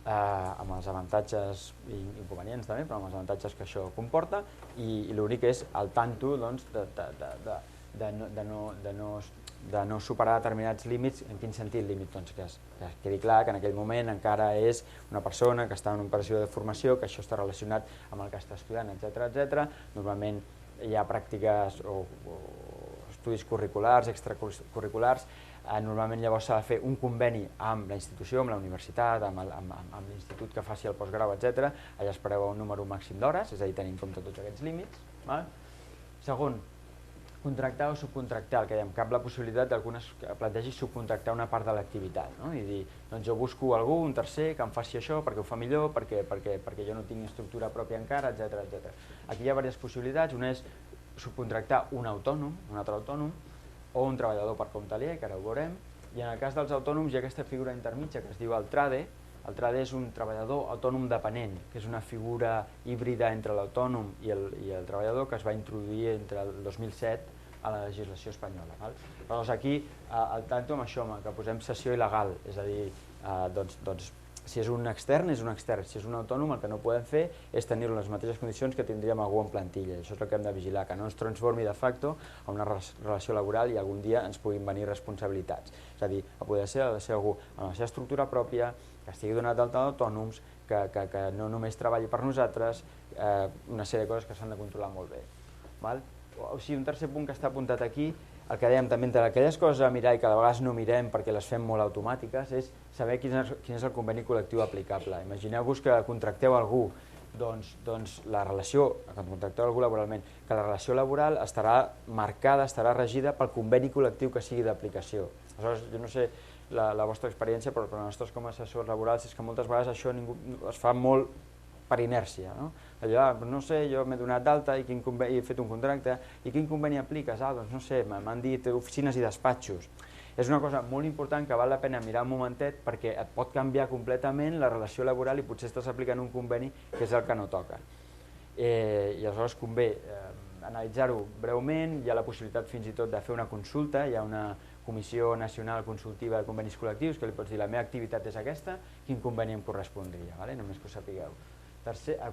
amb els avantatges i inconvenients també, però amb els avantatges que això comporta, i l'únic és el tanto de no superar determinats límits. En quin sentit límit? Doncs que quedi clar que en aquell moment encara és una persona que està en una operació de formació, que això està relacionat amb el que està estudiant, etc. Normalment hi ha pràctiques o estudis curriculars, extracurriculars. Normalment llavors s'ha de fer un conveni amb la institució, amb la universitat, amb l'institut que faci el postgrau, etc. Allà es preveu un número màxim d'hores, és a dir, tenir en compte tots aquests límits. Segon, contractar o subcontractar, el que dèiem, cap la possibilitat d'algunes que plantegi subcontractar una part de l'activitat, i dir, doncs jo busco algú, un tercer, que em faci això perquè ho fa millor, perquè jo no tinc estructura pròpia encara, etc. Aquí hi ha diverses possibilitats. Una és subcontractar un autònom, un altre autònom, o un treballador per compte aliè, que ara ho veurem, i en el cas dels autònoms hi ha aquesta figura intermitja que es diu el trade. El trade és un treballador autònom dependent, que és una figura híbrida entre l'autònom i el treballador que es va introduir entre el 2007 a la legislació espanyola. Llavors aquí, al tanto amb això, que posem cessió il·legal, és a dir, si és un extern, és un extern. Si és un autònom, el que no podem fer és tenir-lo en les mateixes condicions que tindríem algú en plantilla. Això és el que hem de vigilar, que no ens transformi de facto a una relació laboral i algun dia ens puguin venir responsabilitats. És a dir, ha de ser algú amb la seva estructura pròpia, que estigui donat d'alta d'autònoms, que no només treballi per nosaltres, una sèrie de coses que s'han de controlar molt bé. O sigui, un tercer punt que està apuntat aquí, el que dèiem també, entre aquelles coses a mirar i que de vegades no mirem perquè les fem molt automàtiques, és saber quin és el conveni col·lectiu aplicable. Imagineu-vos que contracteu algú, doncs la relació, que contracteu algú laboralment, que la relació laboral estarà marcada, estarà regida pel conveni col·lectiu que sigui d'aplicació. Aleshores, jo no sé la vostra experiència, però per nosaltres com a assessors laborals és que moltes vegades això es fa molt per inèrcia. Allò, no sé, jo m'he donat d'alta i he fet un contracte, i quin conveni apliques? Doncs no sé, m'han dit oficines i despatxos. És una cosa molt important que val la pena mirar un momentet perquè et pot canviar completament la relació laboral i potser estàs aplicant un conveni que és el que no toca. I aleshores convé analitzar-ho breument, hi ha la possibilitat fins i tot de fer una consulta, hi ha una Comissió Nacional Consultiva de Convenis Col·lectius que li pots dir la meva activitat és aquesta, quin conveni em correspondria, només que ho sapigueu.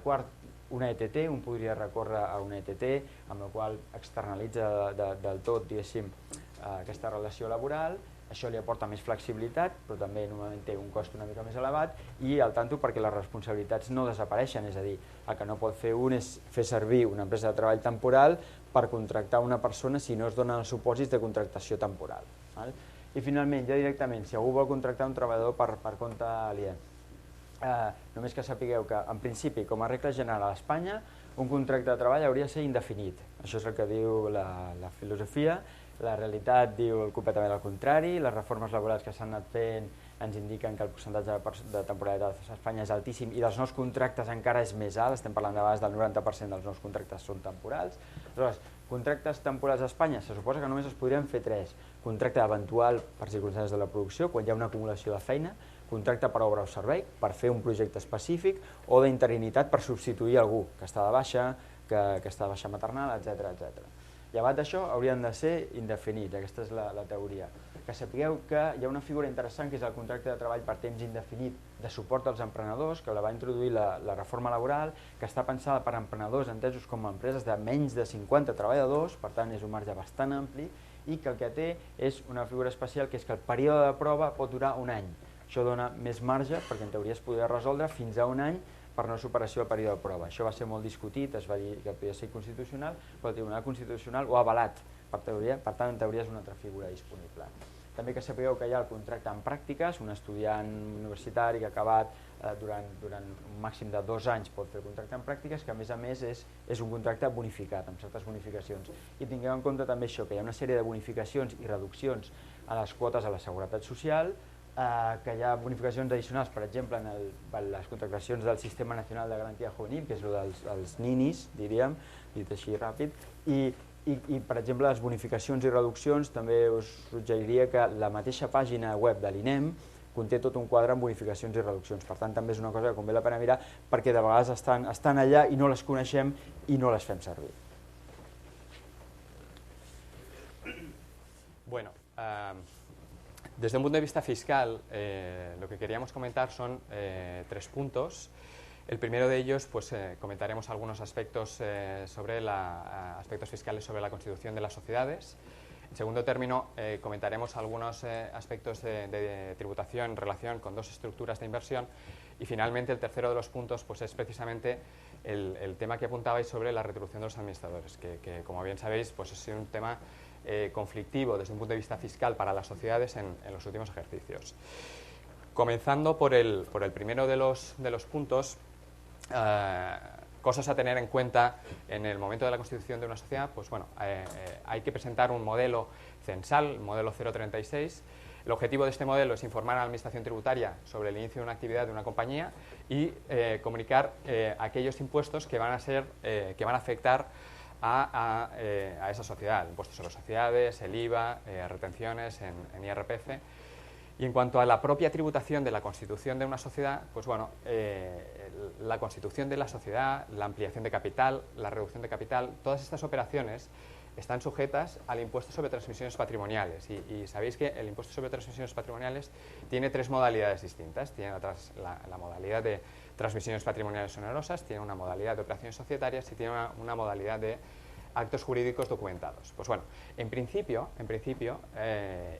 Quart, una ETT, un podria recórrer a una ETT amb la qual externalitza del tot, diguéssim, aquesta relació laboral Això li aporta més flexibilitat, però també normalment té un cost una mica més elevat, i al tanto perquè les responsabilitats no desapareixen, és a dir, el que no pot fer un és fer servir una empresa de treball temporal per contractar una persona si no es donen els supòsits de contractació temporal. I finalment, ja directament, si algú vol contractar un treballador per compte aliè, només que sapigueu que, en principi, com a regla general a Espanya, un contracte de treball hauria de ser indefinit. Això és el que diu la filosofia. La realitat diu completament el contrari. Les reformes laborals que s'han anat fent ens indiquen que el percentatge de temporalitat a Espanya és altíssim i dels nous contractes encara és més alt. Estem parlant de vegades del 90% dels nous contractes són temporals. Aleshores, contractes temporals a Espanya, se suposa que només es podrien fer 3. Contracte eventual per circumstàncies de la producció, quan hi ha una acumulació de feina, contracte per obra o servei, per fer un projecte específic, o d'interinitat per substituir algú que està de baixa, que està de baixa maternal, etc. Llevat d'això, haurien de ser indefinits, aquesta és la teoria. Que sapigueu que hi ha una figura interessant que és el contracte de treball per temps indefinit de suport als emprenedors, que la va introduir la reforma laboral, que està pensada per emprenedors entesos com a empreses de menys de 50 treballadors, per tant és un marge bastant ampli, i que el que té és una figura especial, que és que el període de prova pot durar un any. Això dona més marge perquè en teoria es podria resoldre fins a un any per no superació del període de prova. Això va ser molt discutit, es va dir que podia ser inconstitucional, però el Tribunal Constitucional ho ha avalat, per tant en teoria és una altra figura disponible. També que sapigueu que hi ha el contracte en pràctiques, un estudiant universitari que ha acabat durant un màxim de 2 anys pot fer el contracte en pràctiques, que a més és un contracte bonificat, amb certes bonificacions. I tingueu en compte també això, que hi ha una sèrie de bonificacions i reduccions a les quotes a la Seguretat Social, que hi ha bonificacions addicionals, per exemple, en les contractacions del Sistema Nacional de Garantia Juvenil, que és el dels ninis, diríem, dit així ràpid, i per exemple, les bonificacions i reduccions, també us suggeriria que la mateixa pàgina web de l'INEM conté tot un quadre amb bonificacions i reduccions. Per tant, també és una cosa que convé la pena mirar, perquè de vegades estan allà i no les coneixem i no les fem servir. Bueno, desde un punto de vista fiscal, lo que queríamos comentar son 3 puntos. El primero de ellos, pues comentaremos algunos aspectos aspectos fiscales sobre la constitución de las sociedades. En segundo término, comentaremos algunos aspectos de tributación en relación con 2 estructuras de inversión. Y finalmente, el tercero de los puntos, pues es precisamente el tema que apuntabais sobre la retribución de los administradores, que como bien sabéis, pues es un tema conflictivo desde un punto de vista fiscal para las sociedades en los últimos ejercicios. Comenzando por el primero de los puntos, cosas a tener en cuenta en el momento de la constitución de una sociedad. Pues bueno, hay que presentar un modelo censal, el modelo 036. El objetivo de este modelo es informar a la Administración Tributaria sobre el inicio de una actividad de una compañía y comunicar aquellos impuestos que van a afectar a esa sociedad, impuestos sobre sociedades, el IVA, retenciones en IRPF. Y en cuanto a la propia tributación de la constitución de una sociedad, pues bueno, la constitución de la sociedad, la ampliación de capital, la reducción de capital, todas estas operaciones están sujetas al impuesto sobre transmisiones patrimoniales. Y sabéis que el impuesto sobre transmisiones patrimoniales tiene 3 modalidades distintas. Tiene la modalidad de transmisiones patrimoniales onerosas, tiene una modalidad de operaciones societarias y tiene una modalidad de actos jurídicos documentados. Pues bueno, en principio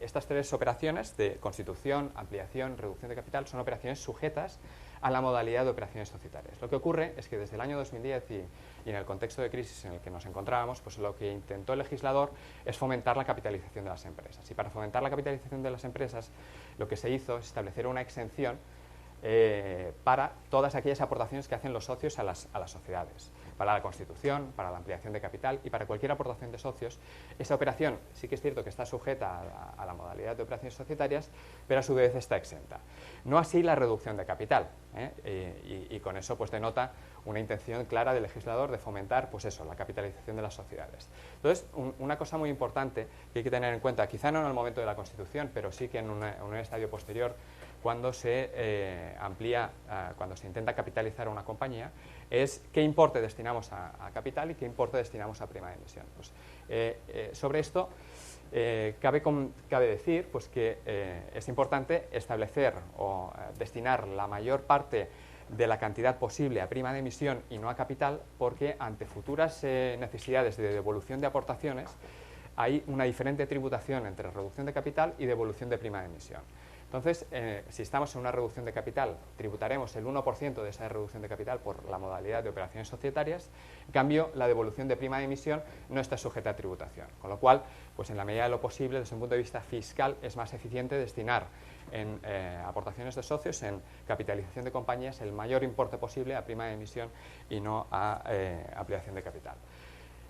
estas 3 operaciones de constitución, ampliación, reducción de capital son operaciones sujetas a la modalidad de operaciones societarias. Lo que ocurre es que desde el año 2010 y en el contexto de crisis en el que nos encontrábamos, pues lo que intentó el legislador es fomentar la capitalización de las empresas. Y para fomentar la capitalización de las empresas, lo que se hizo es establecer una exención para todas aquellas aportaciones que hacen los socios a las sociedades, para la constitución, para la ampliación de capital y para cualquier aportación de socios. Esa operación sí que es cierto que está sujeta a la modalidad de operaciones societarias, pero a su vez está exenta. No así la reducción de capital, y con eso pues denota una intención clara del legislador de fomentar pues eso, la capitalización de las sociedades. Entonces, una cosa muy importante que hay que tener en cuenta, quizá no en el momento de la Constitución, pero sí que en un estadio posterior, cuando se cuando se intenta capitalizar una compañía, es qué importe destinamos a capital y qué importe destinamos a prima de emisión. Pues, sobre esto cabe decir pues, que es importante establecer o destinar la mayor parte de la cantidad posible a prima de emisión y no a capital, porque ante futuras necesidades de devolución de aportaciones, hay una diferente tributación entre reducción de capital y devolución de prima de emisión. Entonces, si estamos en una reducción de capital, tributaremos el 1% de esa reducción de capital por la modalidad de operaciones societarias. En cambio, la devolución de prima de emisión no está sujeta a tributación. Con lo cual, pues en la medida de lo posible, desde un punto de vista fiscal, es más eficiente destinar en aportaciones de socios, en capitalización de compañías, el mayor importe posible a prima de emisión y no a ampliación de capital.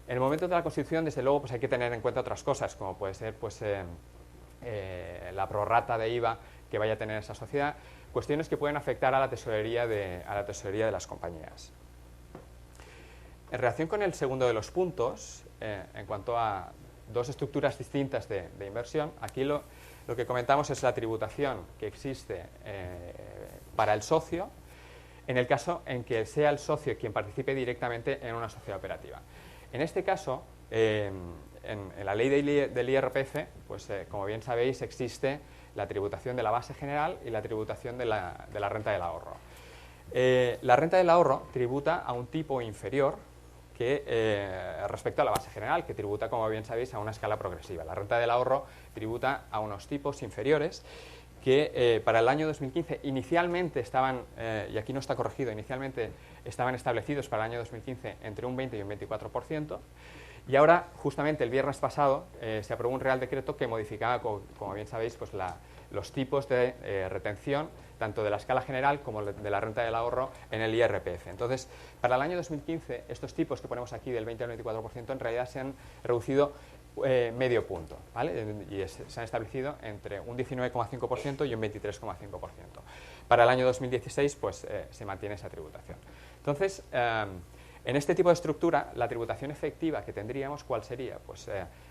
En el momento de la constitución, desde luego, pues hay que tener en cuenta otras cosas, como puede ser pues, la prorrata de IVA que vaya a tener esa sociedad, cuestiones que pueden afectar a la tesorería de las compañías. En relación con el segundo de los puntos, en cuanto a dos estructuras distintas de inversión, aquí lo que comentamos es la tributación que existe para el socio en el caso en que sea el socio quien participe directamente en una sociedad operativa. En este caso, en la ley del IRPF, pues como bien sabéis, existe la tributación de la base general y la tributación de la renta del ahorro. La renta del ahorro tributa a un tipo inferior que respecto a la base general, que tributa, como bien sabéis, a una escala progresiva. La renta del ahorro tributa a unos tipos inferiores que para el año 2015 inicialmente estaban, y aquí no está corregido, inicialmente estaban establecidos para el año 2015 entre un 20 y un 24%, y ahora, justamente el viernes pasado, se aprobó un Real Decreto que modificaba, como bien sabéis, pues los tipos de retención, tanto de la escala general como de la renta del ahorro en el IRPF. Entonces, para el año 2015, estos tipos que ponemos aquí del 20 al 24% en realidad se han reducido medio punto, ¿vale? Y se han establecido entre un 19,5% y un 23,5%. Para el año 2016, pues se mantiene esa tributación. Entonces, en este tipo de estructura, la tributación efectiva que tendríamos, ¿cuál sería? Pues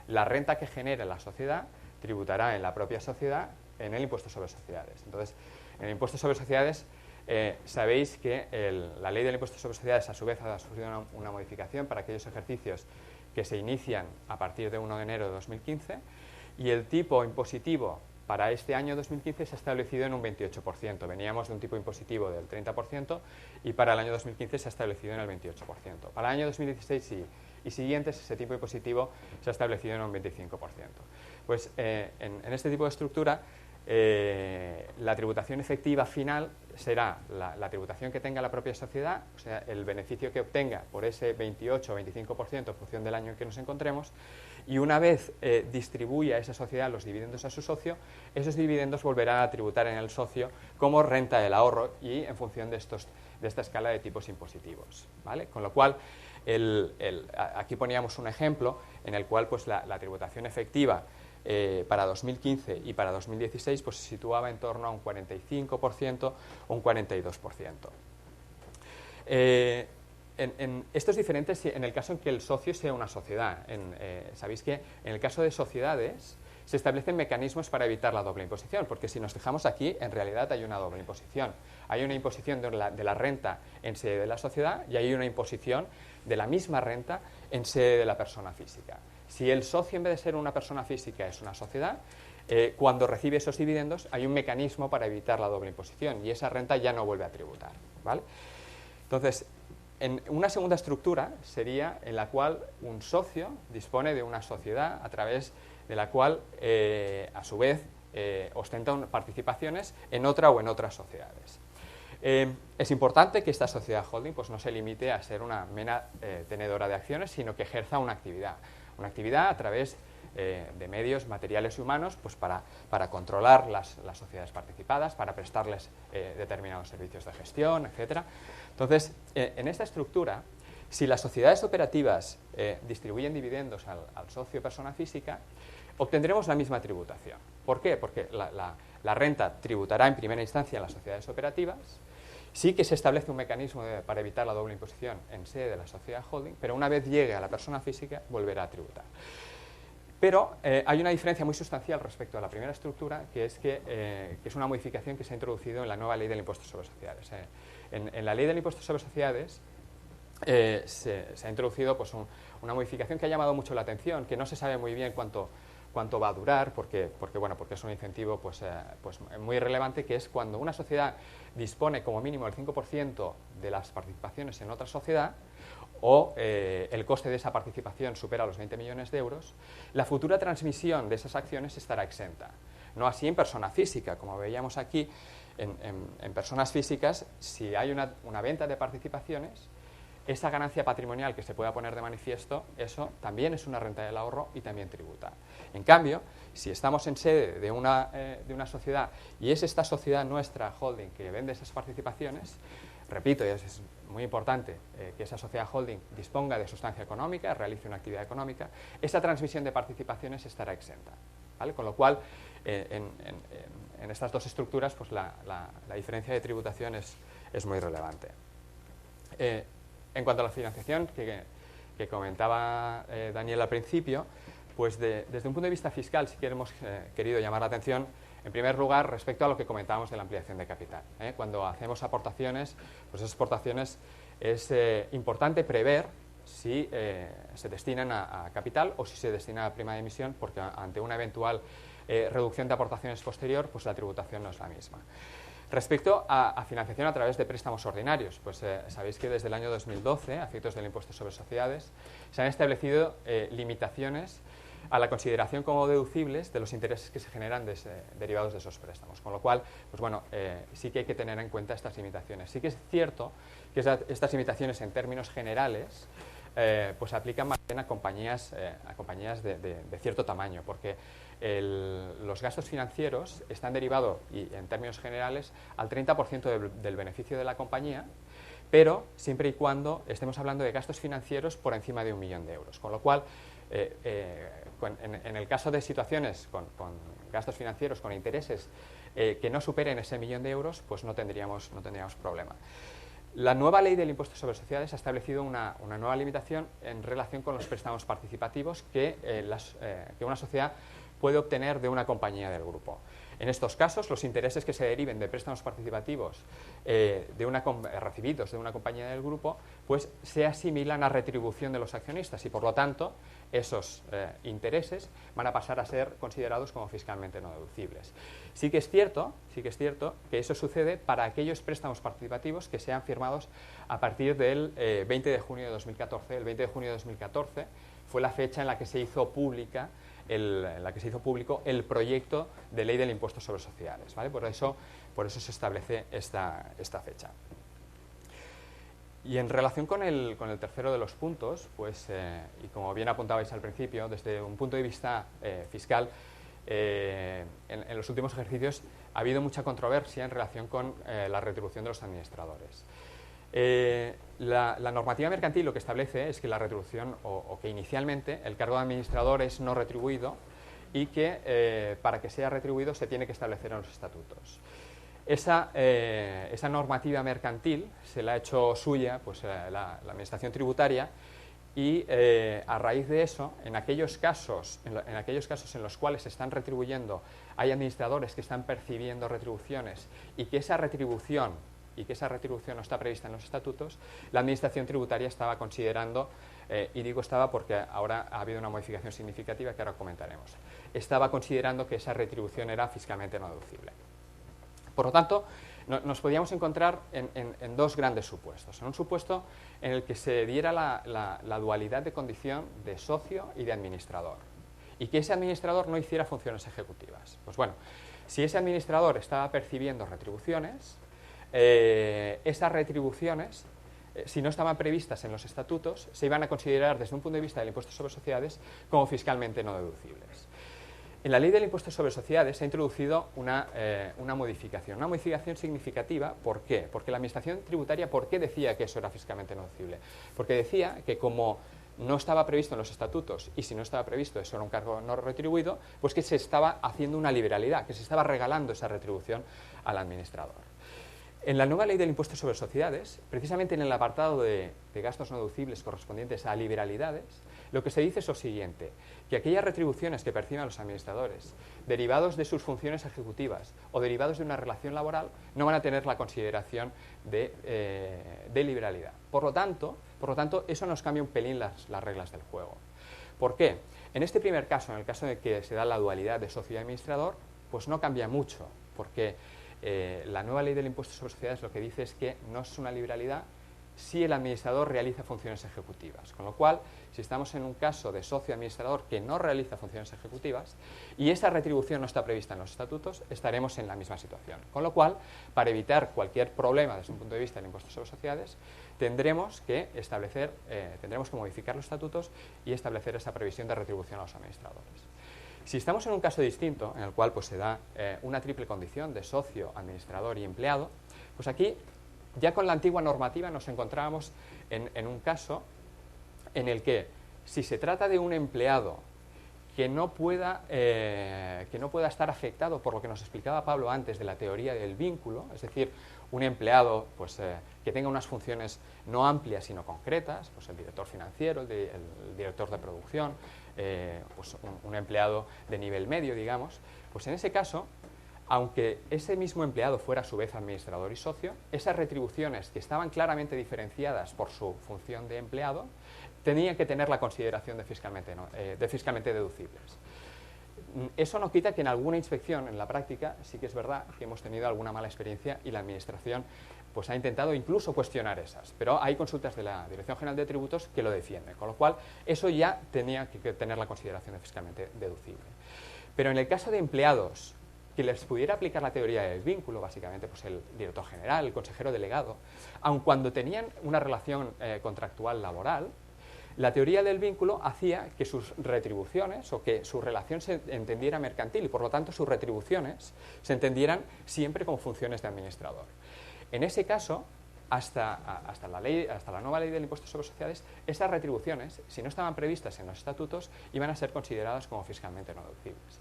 la renta que genera la sociedad tributará en la propia sociedad en el impuesto sobre sociedades. Entonces, en el impuesto sobre sociedades, sabéis que la ley del impuesto sobre sociedades a su vez ha sufrido una modificación para aquellos ejercicios que se inician a partir de 1 de enero de 2015 y el tipo impositivo para este año 2015 se ha establecido en un 28%. Veníamos de un tipo impositivo del 30% y para el año 2015 se ha establecido en el 28%. Para el año 2016 y siguientes ese tipo impositivo se ha establecido en un 25%. Pues en este tipo de estructura la tributación efectiva final será la tributación que tenga la propia sociedad, o sea, el beneficio que obtenga por ese 28 o 25% en función del año en que nos encontremos, y una vez distribuya esa sociedad los dividendos a su socio, esos dividendos volverán a tributar en el socio como renta del ahorro y en función de esta escala de tipos impositivos, ¿vale? Con lo cual, aquí poníamos un ejemplo en el cual pues, la tributación efectiva para 2015 y para 2016 pues, se situaba en torno a un 45% o un 42%. Esto es diferente en el caso en que el socio sea una sociedad. Sabéis que en el caso de sociedades se establecen mecanismos para evitar la doble imposición, porque si nos fijamos aquí, en realidad hay una doble imposición. Hay una imposición de la renta en sede de la sociedad y hay una imposición de la misma renta en sede de la persona física. Si el socio, en vez de ser una persona física, es una sociedad, cuando recibe esos dividendos hay un mecanismo para evitar la doble imposición y esa renta ya no vuelve a tributar, ¿vale? Entonces, en una segunda estructura sería en la cual un socio dispone de una sociedad a través de la cual, a su vez, ostenta participaciones en otra o en otras sociedades. Es importante que esta sociedad holding pues, no se limite a ser una mera tenedora de acciones, sino que ejerza una actividad a través de medios materiales y humanos pues, para controlar las sociedades participadas, para prestarles determinados servicios de gestión, etc. Entonces, en esta estructura, si las sociedades operativas distribuyen dividendos al socio persona física, obtendremos la misma tributación. ¿Por qué? Porque la renta tributará en primera instancia en las sociedades operativas. Sí que se establece un mecanismo para evitar la doble imposición en sede de la sociedad holding, pero una vez llegue a la persona física volverá a tributar. Pero hay una diferencia muy sustancial respecto a la primera estructura, que es una modificación que se ha introducido en la nueva ley del impuesto sobre sociedades. En la ley del impuesto sobre sociedades se ha introducido pues, una modificación que ha llamado mucho la atención, que no se sabe muy bien cuánto va a durar, porque es un incentivo pues muy relevante, que es cuando una sociedad dispone como mínimo del 5% de las participaciones en otra sociedad, o el coste de esa participación supera los 20 millones de euros, la futura transmisión de esas acciones estará exenta. No así en persona física, como veíamos aquí, en personas físicas, si hay una venta de participaciones, esa ganancia patrimonial que se pueda poner de manifiesto, eso también es una renta del ahorro y también tributa. En cambio, si estamos en sede de una sociedad y es esta sociedad nuestra, holding, que vende esas participaciones, repito, y es muy importante que esa sociedad holding disponga de sustancia económica, realice una actividad económica, esa transmisión de participaciones estará exenta, ¿vale? Con lo cual, en estas dos estructuras, pues la diferencia de tributación es muy relevante. En cuanto a la financiación que comentaba Daniel al principio, pues desde un punto de vista fiscal sí que hemos querido llamar la atención, en primer lugar, respecto a lo que comentábamos de la ampliación de capital. Cuando hacemos aportaciones, pues esas aportaciones es importante prever si se destinan a capital o si se destinan a prima de emisión, porque ante una eventual reducción de aportaciones posterior, pues la tributación no es la misma. Respecto a financiación a través de préstamos ordinarios, pues sabéis que desde el año 2012, a efectos del impuesto sobre sociedades, se han establecido limitaciones a la consideración como deducibles de los intereses que se generan derivados de esos préstamos. Con lo cual, pues bueno, sí que hay que tener en cuenta estas limitaciones. Sí que es cierto que estas limitaciones en términos generales pues aplican más bien a compañías de cierto tamaño, porque los gastos financieros están derivados, y en términos generales, al 30% del beneficio de la compañía, pero siempre y cuando estemos hablando de gastos financieros por encima de 1 millón de euros. Con lo cual, en el caso de situaciones con gastos financieros, con intereses que no superen ese 1 millón de euros, pues no tendríamos problema. La nueva ley del impuesto sobre sociedades ha establecido una nueva limitación en relación con los préstamos participativos que una sociedad puede obtener de una compañía del grupo. En estos casos, los intereses que se deriven de préstamos participativos recibidos de una compañía del grupo, pues se asimilan a retribución de los accionistas y, por lo tanto, esos intereses van a pasar a ser considerados como fiscalmente no deducibles. Sí que es cierto que eso sucede para aquellos préstamos participativos que sean firmados a partir del 20 de junio de 2014. El 20 de junio de 2014 fue la fecha en la que se hizo público el proyecto de ley del impuesto sobre sociedades, ¿vale? Por eso se establece esta fecha. Y en relación con el tercero de los puntos, pues, y como bien apuntabais al principio, desde un punto de vista fiscal, en los últimos ejercicios ha habido mucha controversia en relación con la retribución de los administradores. La normativa mercantil lo que establece es que la retribución, o que inicialmente el cargo de administrador es no retribuido y que para que sea retribuido se tiene que establecer en los estatutos. Esa normativa mercantil se la ha hecho suya pues, la Administración Tributaria y a raíz de eso, en aquellos casos en los cuales se están retribuyendo, hay administradores que están percibiendo retribuciones y que esa retribución no está prevista en los estatutos, la Administración Tributaria estaba considerando, y digo estaba porque ahora ha habido una modificación significativa que ahora comentaremos, estaba considerando que esa retribución era fiscalmente no deducible. Por lo tanto, nos podíamos encontrar en dos grandes supuestos. En un supuesto en el que se diera la dualidad de condición de socio y de administrador, y que ese administrador no hiciera funciones ejecutivas. Pues bueno, si ese administrador estaba percibiendo retribuciones, esas retribuciones, si no estaban previstas en los estatutos, se iban a considerar desde un punto de vista del impuesto sobre sociedades como fiscalmente no deducibles. En la ley del impuesto sobre sociedades se ha introducido una modificación significativa. ¿Por qué? Porque la Administración Tributaria, ¿por qué decía que eso era fiscalmente no deducible? Porque decía que como no estaba previsto en los estatutos, y si no estaba previsto eso era un cargo no retribuido, pues que se estaba haciendo una liberalidad, que se estaba regalando esa retribución al administrador. En la nueva ley del impuesto sobre sociedades, precisamente en el apartado de gastos no deducibles correspondientes a liberalidades, lo que se dice es lo siguiente, que aquellas retribuciones que perciban los administradores derivados de sus funciones ejecutivas o derivados de una relación laboral no van a tener la consideración de liberalidad. Por lo tanto, eso nos cambia un pelín las reglas del juego. ¿Por qué? En este primer caso, en el caso de que se da la dualidad de socio y administrador, pues no cambia mucho, porque la nueva ley del impuesto sobre sociedades lo que dice es que no es una liberalidad, si el administrador realiza funciones ejecutivas. Con lo cual, si estamos en un caso de socio administrador que no realiza funciones ejecutivas y esa retribución no está prevista en los estatutos, estaremos en la misma situación. Con lo cual, para evitar cualquier problema desde un punto de vista del impuesto sobre sociedades, tendremos que modificar los estatutos y establecer esa previsión de retribución a los administradores. Si estamos en un caso distinto, en el cual pues, se da una triple condición de socio, administrador y empleado, pues aquí, ya con la antigua normativa, nos encontrábamos en un caso en el que, si se trata de un empleado que no pueda estar afectado por lo que nos explicaba Pablo antes de la teoría del vínculo, es decir, un empleado pues, que tenga unas funciones no amplias sino concretas, pues el director financiero, el director de producción, pues un empleado de nivel medio, digamos, pues en ese caso, aunque ese mismo empleado fuera a su vez administrador y socio, esas retribuciones que estaban claramente diferenciadas por su función de empleado, tenían que tener la consideración de fiscalmente deducibles. Eso no quita que en alguna inspección, en la práctica, sí que es verdad que hemos tenido alguna mala experiencia y la Administración pues, ha intentado incluso cuestionar esas. Pero hay consultas de la Dirección General de Tributos que lo defienden, con lo cual eso ya tenía que tener la consideración de fiscalmente deducible. Pero en el caso de empleados que les pudiera aplicar la teoría del vínculo, básicamente pues el director general, el consejero delegado, aun cuando tenían una relación contractual laboral, la teoría del vínculo hacía que sus retribuciones o que su relación se entendiera mercantil y por lo tanto sus retribuciones se entendieran siempre como funciones de administrador. En ese caso, hasta la nueva ley del impuesto sobre sociedades, esas retribuciones, si no estaban previstas en los estatutos, iban a ser consideradas como fiscalmente no deducibles.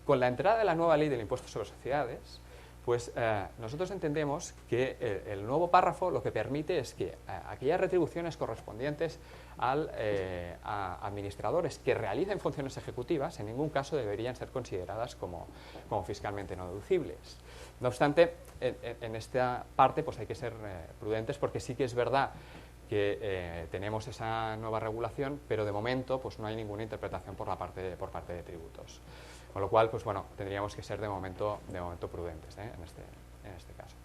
Con la entrada de la nueva ley del impuesto sobre sociedades, pues nosotros entendemos que el nuevo párrafo lo que permite es que aquellas retribuciones correspondientes a administradores que realicen funciones ejecutivas en ningún caso deberían ser consideradas como fiscalmente no deducibles. No obstante, en esta parte pues hay que ser prudentes porque sí que es verdad que tenemos esa nueva regulación, pero de momento pues no hay ninguna interpretación por parte de tributos. Con lo cual, pues bueno, tendríamos que ser de momento prudentes en este caso.